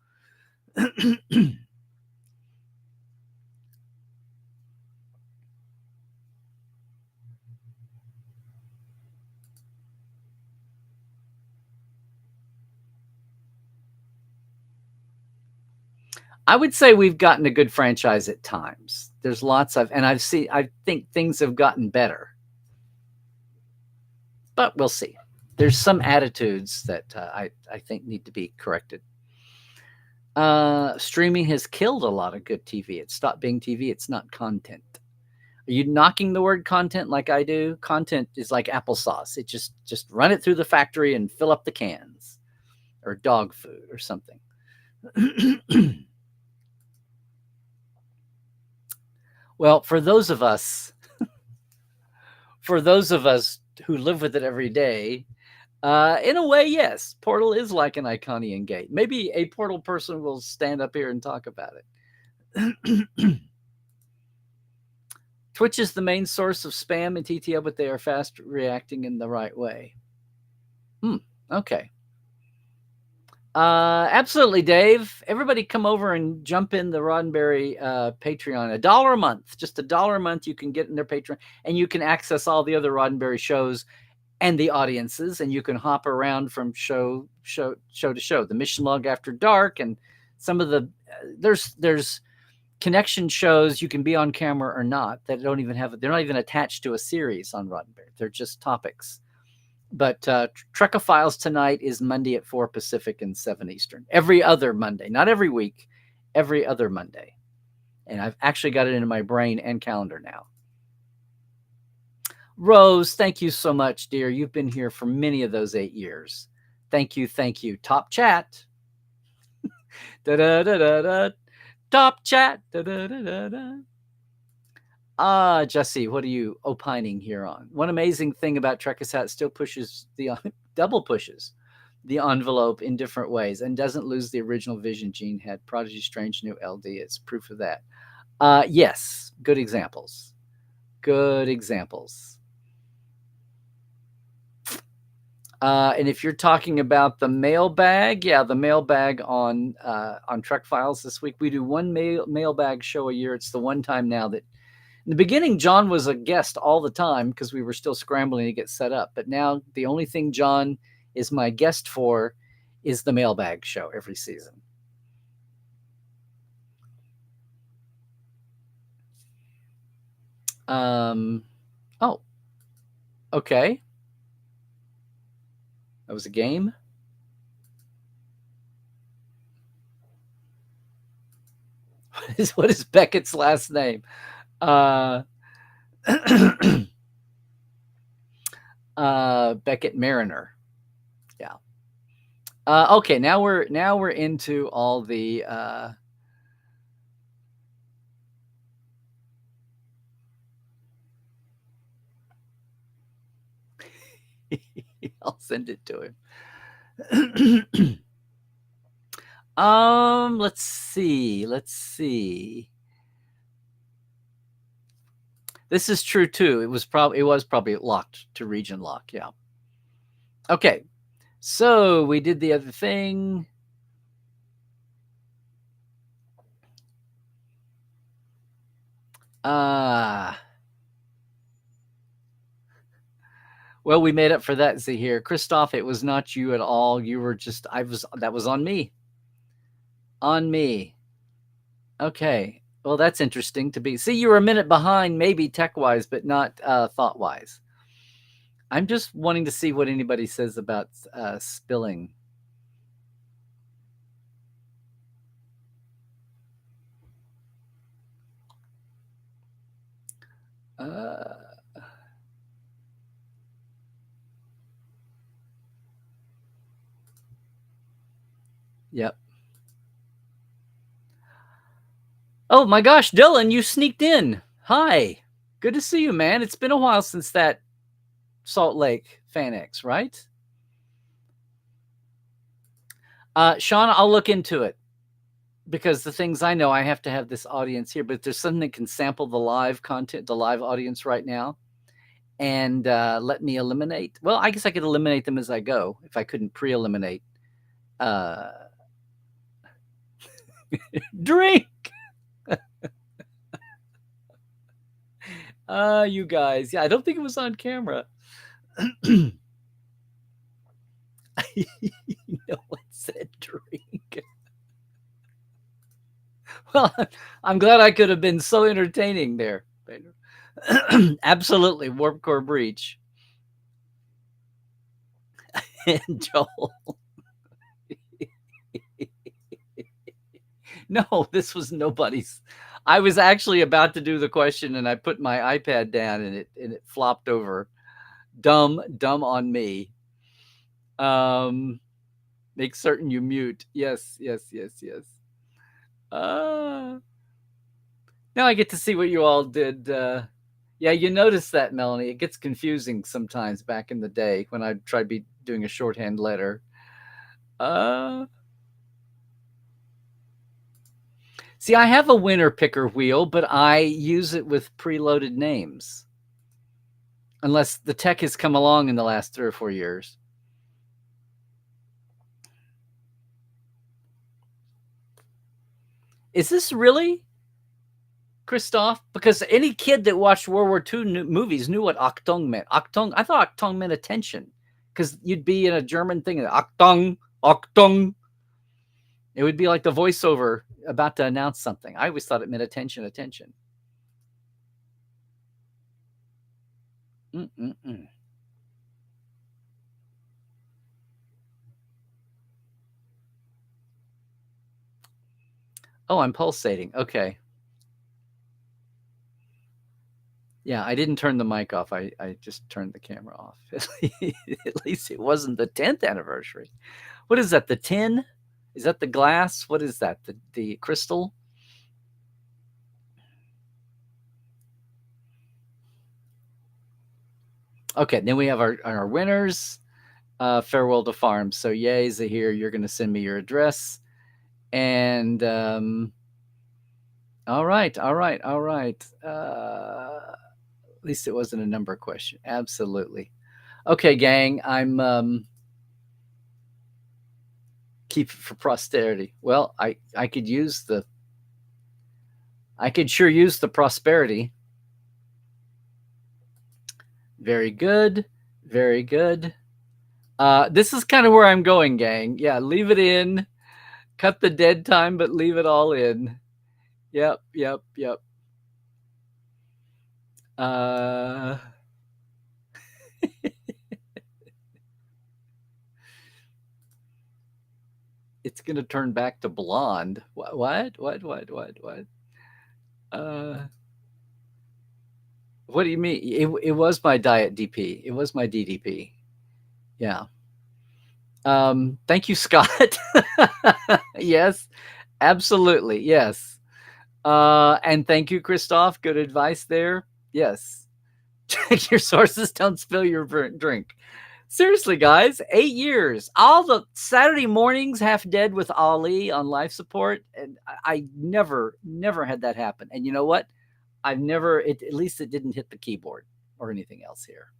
I would say we've gotten a good franchise at times. There's lots of, and I think things have gotten better. But we'll see. There's some attitudes that I think need to be corrected. Streaming has killed a lot of good TV. It stopped being TV. It's not content. Are you knocking the word content like I do? Content is like applesauce. It just run it through the factory and fill up the cans, or dog food or something. Well, for those of us who live with it every day, In a way, yes. Portal is like an Iconian gate. Maybe a Portal person will stand up here and talk about it. Twitch is the main source of spam and TTO, but they are fast reacting in the right way. Okay. Absolutely, Dave. Everybody come over and jump in the Roddenberry Patreon. $1 a month. Just $1 a month you can get in their Patreon, and you can access all the other Roddenberry shows and the audiences, and you can hop around from show to show. The Mission Log After Dark, and some of the there's connection shows you can be on camera or not that don't even have, they're not even attached to a series on Roddenberry. They're just topics. But Trekophiles tonight is Monday at 4 Pacific and 7 Eastern. Every other Monday, not every week, every other Monday. And I've actually got it into my brain and calendar now. Rose, thank you so much, dear. You've been here for many of those 8 years. Thank you, thank you. Top chat. Da-da-da-da-da. Top chat. Da-da-da-da-da. Jesse, what are you opining here on? One amazing thing about Trek is how it still pushes double pushes the envelope in different ways and doesn't lose the original vision Gene had. Prodigy, Strange New, LD, it's proof of that. Yes, good examples. Good examples. And if you're talking about the mailbag, yeah, the mailbag on Trek Files this week, we do one mailbag show a year. It's the one time now that, in the beginning, John was a guest all the time because we were still scrambling to get set up. But now the only thing John is my guest for is the mailbag show every season. Oh, okay. That was a game. What is Beckett's last name? Beckett Mariner. Yeah. Okay, now we're into all the I'll send it to him. Let's see. This is true too. It was probably locked to region lock. Yeah. Okay. So we did the other thing. Well, we made up for that, Zahir. Christoph, it was not you at all. You were just, that was on me. On me. Okay. Well, that's interesting to be. See, you were a minute behind, maybe tech-wise, but not thought-wise. I'm just wanting to see what anybody says about spilling. Yep. Oh my gosh, Dylan, you sneaked in. Hi. Good to see you, man. It's been a while since that Salt Lake FanX, right? Sean, I'll look into it because the things I know, I have to have this audience here, but there's something that can sample the live content, the live audience right now, and let me eliminate. Well, I guess I could eliminate them as I go if I couldn't pre-eliminate. Drink. You guys. Yeah, I don't think it was on camera. No one said drink. Well, I'm glad I could have been so entertaining there. Absolutely, Warp Core Breach. And Joel. No, this was nobody's. I was actually about to do the question, and I put my iPad down, and it flopped over. Dumb on me. Make certain you mute. Yes. Now I get to see what you all did Yeah, you notice that, Melanie. It gets confusing sometimes back in the day when I tried be doing a shorthand letter. Uh, See, I have a winner picker wheel, but I use it with preloaded names. Unless the tech has come along in the last 3 or 4 years. Is this really Christoph? Because any kid that watched World War II movies knew what Achtung meant. Achtung, I thought Achtung meant attention. Because you'd be in a German thing, Achtung, Achtung. It would be like the voiceover about to announce something. I always thought it meant attention, attention. Mm-mm-mm. Oh, I'm pulsating. Okay. Yeah, I didn't turn the mic off. I just turned the camera off. At least it wasn't the 10th anniversary. What is that? The tin? Is that the glass? What is that? The crystal? Okay, then we have our winners. Farewell to Farm. So yay, Zahir, you're going to send me your address. And all right. At least it wasn't a number question. Absolutely. Okay, gang, I'm keep it for posterity. Well, I could sure use the prosperity. Very good. Very good. This is kind of where I'm going, gang. Yeah, leave it in. Cut the dead time, but leave it all in. Yep. It's gonna turn back to blonde. What? What do you mean? It was my diet DP. It was my DDP. Yeah. Thank you, Scott. Yes, absolutely. Yes. And thank you, Christoph. Good advice there. Yes. Check your sources. Don't spill your drink. Seriously, guys, 8 years. All the Saturday mornings half dead with Ali on life support. And I never had that happen. And you know what? I've never, at least it didn't hit the keyboard or anything else here.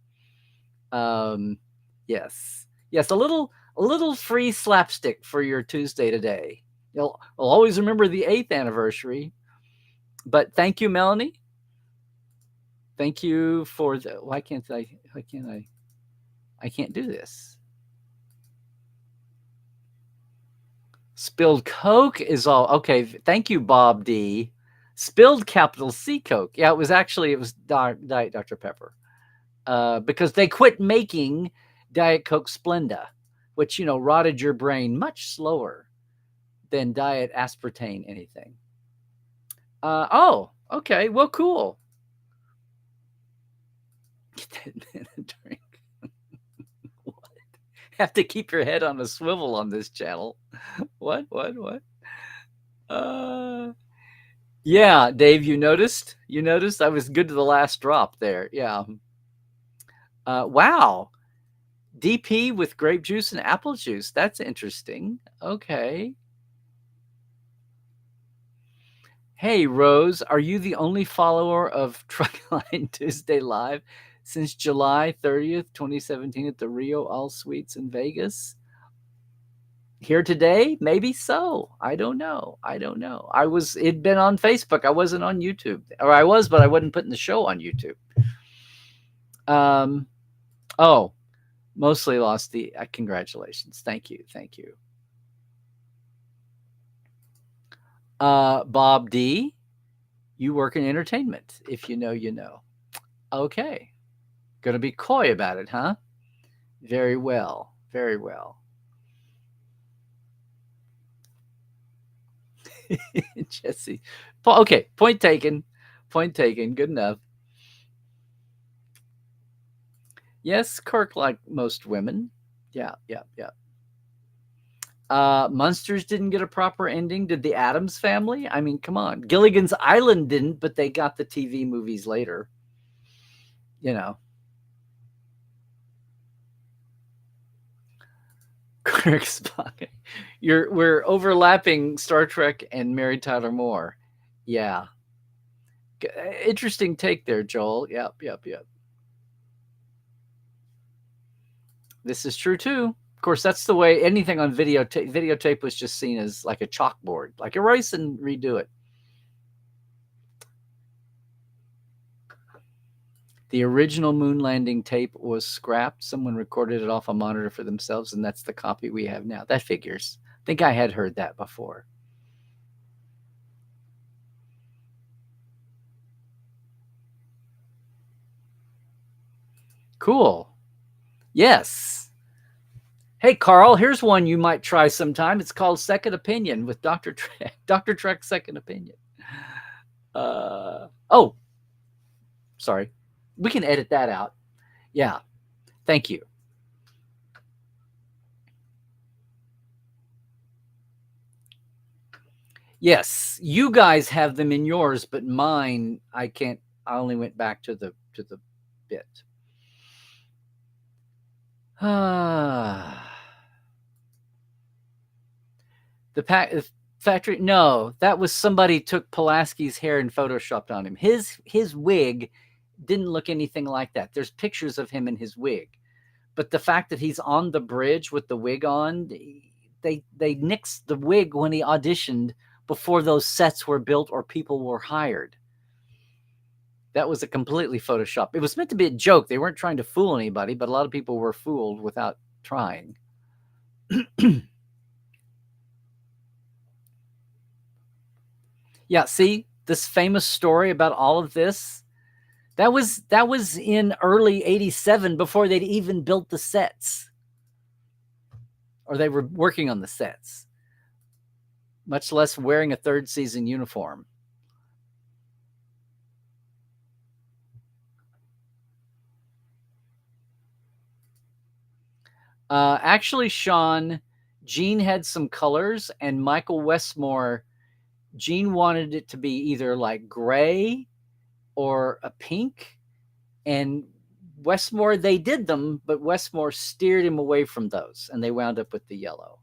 Yes. A little free slapstick for your Tuesday today. I'll always remember the 8th anniversary. But thank you, Melanie. Thank you for the. Why can't I? I can't do this. Spilled Coke is all okay. Thank you, Bob D. Spilled capital C Coke. Yeah, it was Diet Dr. Pepper. Because they quit making Diet Coke Splenda, which, rotted your brain much slower than Diet Aspartame anything. Oh, okay. Well, cool. Get that man a drink. What? Have to keep your head on a swivel on this channel. What? Yeah, Dave, you noticed? I was good to the last drop there. Yeah. Wow. DP with grape juice and apple juice. That's interesting. Okay. Hey, Rose, are you the only follower of Trekland Tuesday Live since July 30th, 2017 at the Rio All Suites in Vegas? Here today? Maybe so. I don't know. It'd been on Facebook. I wasn't on YouTube. Or I was, but I wasn't putting the show on YouTube. Oh, mostly lost the congratulations. Thank you. Bob D, you work in entertainment. If you know, you know. Okay. Gonna be coy about it, huh? Very well. Jesse. Okay, point taken. Good enough. Yes, Kirk like most women. Yeah. Munsters didn't get a proper ending. Did the Addams Family? I mean, come on. Gilligan's Island didn't, but they got the TV movies later. you know. Kirk's pocket. We're overlapping Star Trek and Mary Tyler Moore. Yeah. Interesting take there, Joel. Yep. This is true too. Of course, that's the way anything on videotape was just seen as like a chalkboard, like erase and redo it. The original moon landing tape was scrapped. Someone recorded it off a monitor for themselves, and that's the copy we have now. That figures. I think I had heard that before. Cool. Yes. Hey, Carl, here's one you might try sometime. It's called Second Opinion with Dr. Trek. Dr. Trek's Second Opinion. Oh, sorry. We can edit that out. Yeah. Thank you. Yes, you guys have them in yours, but mine, I can't. I only went back to the bit. The factory. No, that was somebody took Pulaski's hair and photoshopped on him. His wig didn't look anything like that. There's pictures of him in his wig, but the fact that he's on the bridge with the wig on, they nixed the wig when he auditioned before those sets were built or people were hired. That was a completely Photoshop. It was meant to be a joke. They weren't trying to fool anybody, but a lot of people were fooled without trying. Yeah, see this famous story about all of this? That was in early 87 before they'd even built the sets. Or they were working on the sets. Much less wearing a third season uniform. Actually, Sean, Gene had some colors, and Michael Westmore, Gene wanted it to be either like gray or a pink, and Westmore, they did them, but Westmore steered him away from those, and they wound up with the yellow.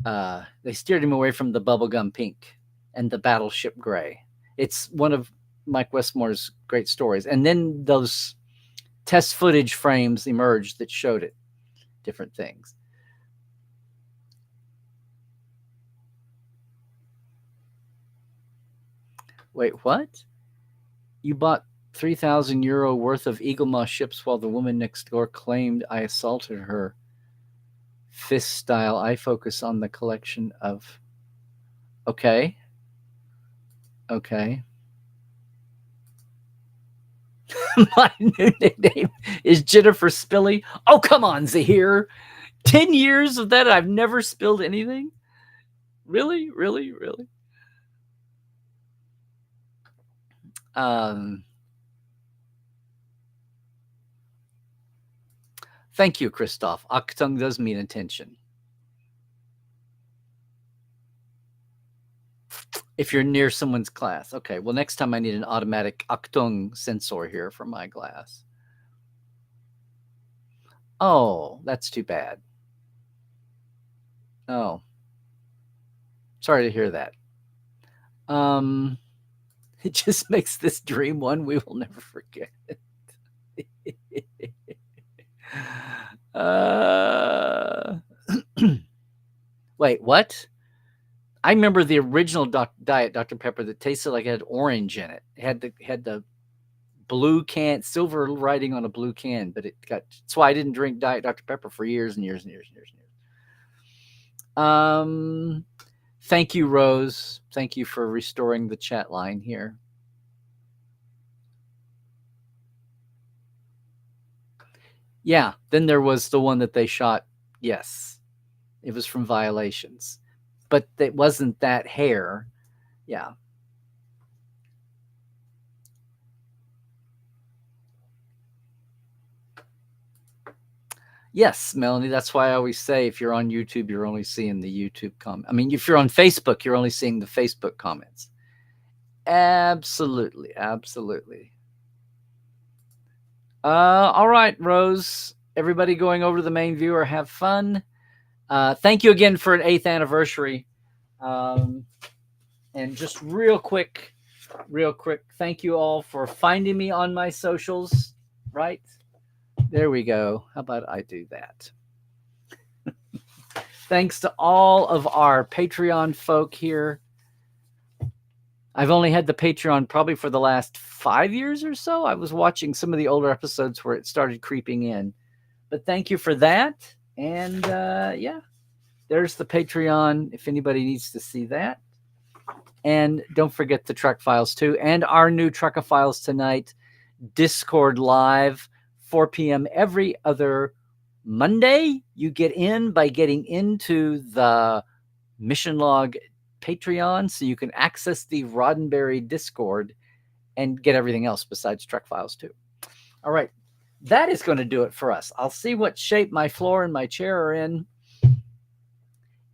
They steered him away from the bubblegum pink and the battleship gray. It's one of Mike Westmore's great stories. And then those test footage frames emerged that showed it, different things. Wait, what? You bought 3,000 euro worth of Eaglemoss ships while the woman next door claimed I assaulted her. Fist style. I focus on the collection of. Okay. My new nickname is Jennifer Spilly. Oh, come on, Zahir. 10 years of that, I've never spilled anything? Really? Thank you, Christoph. Achtung does mean attention. If you're near someone's glass. Okay, well, next time I need an automatic Achtung sensor here for my glass. Oh, that's too bad. Oh. Sorry to hear that. It just makes this dream one we will never forget. Wait, what? I remember the original Diet Dr. Pepper that tasted like it had orange in it. It had the blue can, silver writing on a blue can, but that's why I didn't drink Diet Dr. Pepper for years and years. Thank you, Rose. Thank you for restoring the chat line here. Yeah, then there was the one that they shot. Yes, it was from Violations, but it wasn't that hair. Yeah. Yes, Melanie, that's why I always say if you're on YouTube, you're only seeing the YouTube comment. I mean, if you're on Facebook, you're only seeing the Facebook comments. Absolutely. All right, Rose. Everybody going over to the main viewer, have fun. Thank you again for an 8th anniversary. And just real quick, thank you all for finding me on my socials. Right there we go. How about I do that? Thanks to all of our Patreon folk here. I've only had the Patreon probably for the last 5 years or so. I was watching some of the older episodes where it started creeping in. But thank you for that. And yeah, there's the Patreon if anybody needs to see that. And don't forget the Trek Files too. And our new Trekophiles tonight, Discord Live, 4 p.m. every other Monday. You get in by getting into the Mission Log Patreon so you can access the Roddenberry Discord and get everything else besides Trek Files too. All right. That is going to do it for us. I'll see what shape my floor and my chair are in,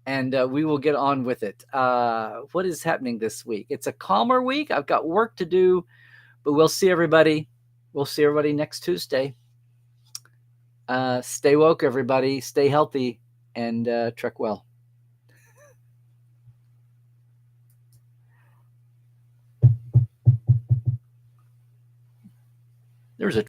and we will get on with it. What is happening this week? It's a calmer week. I've got work to do, but we'll see everybody. We'll see everybody next Tuesday. Stay woke, everybody. Stay healthy, and trek well. There's a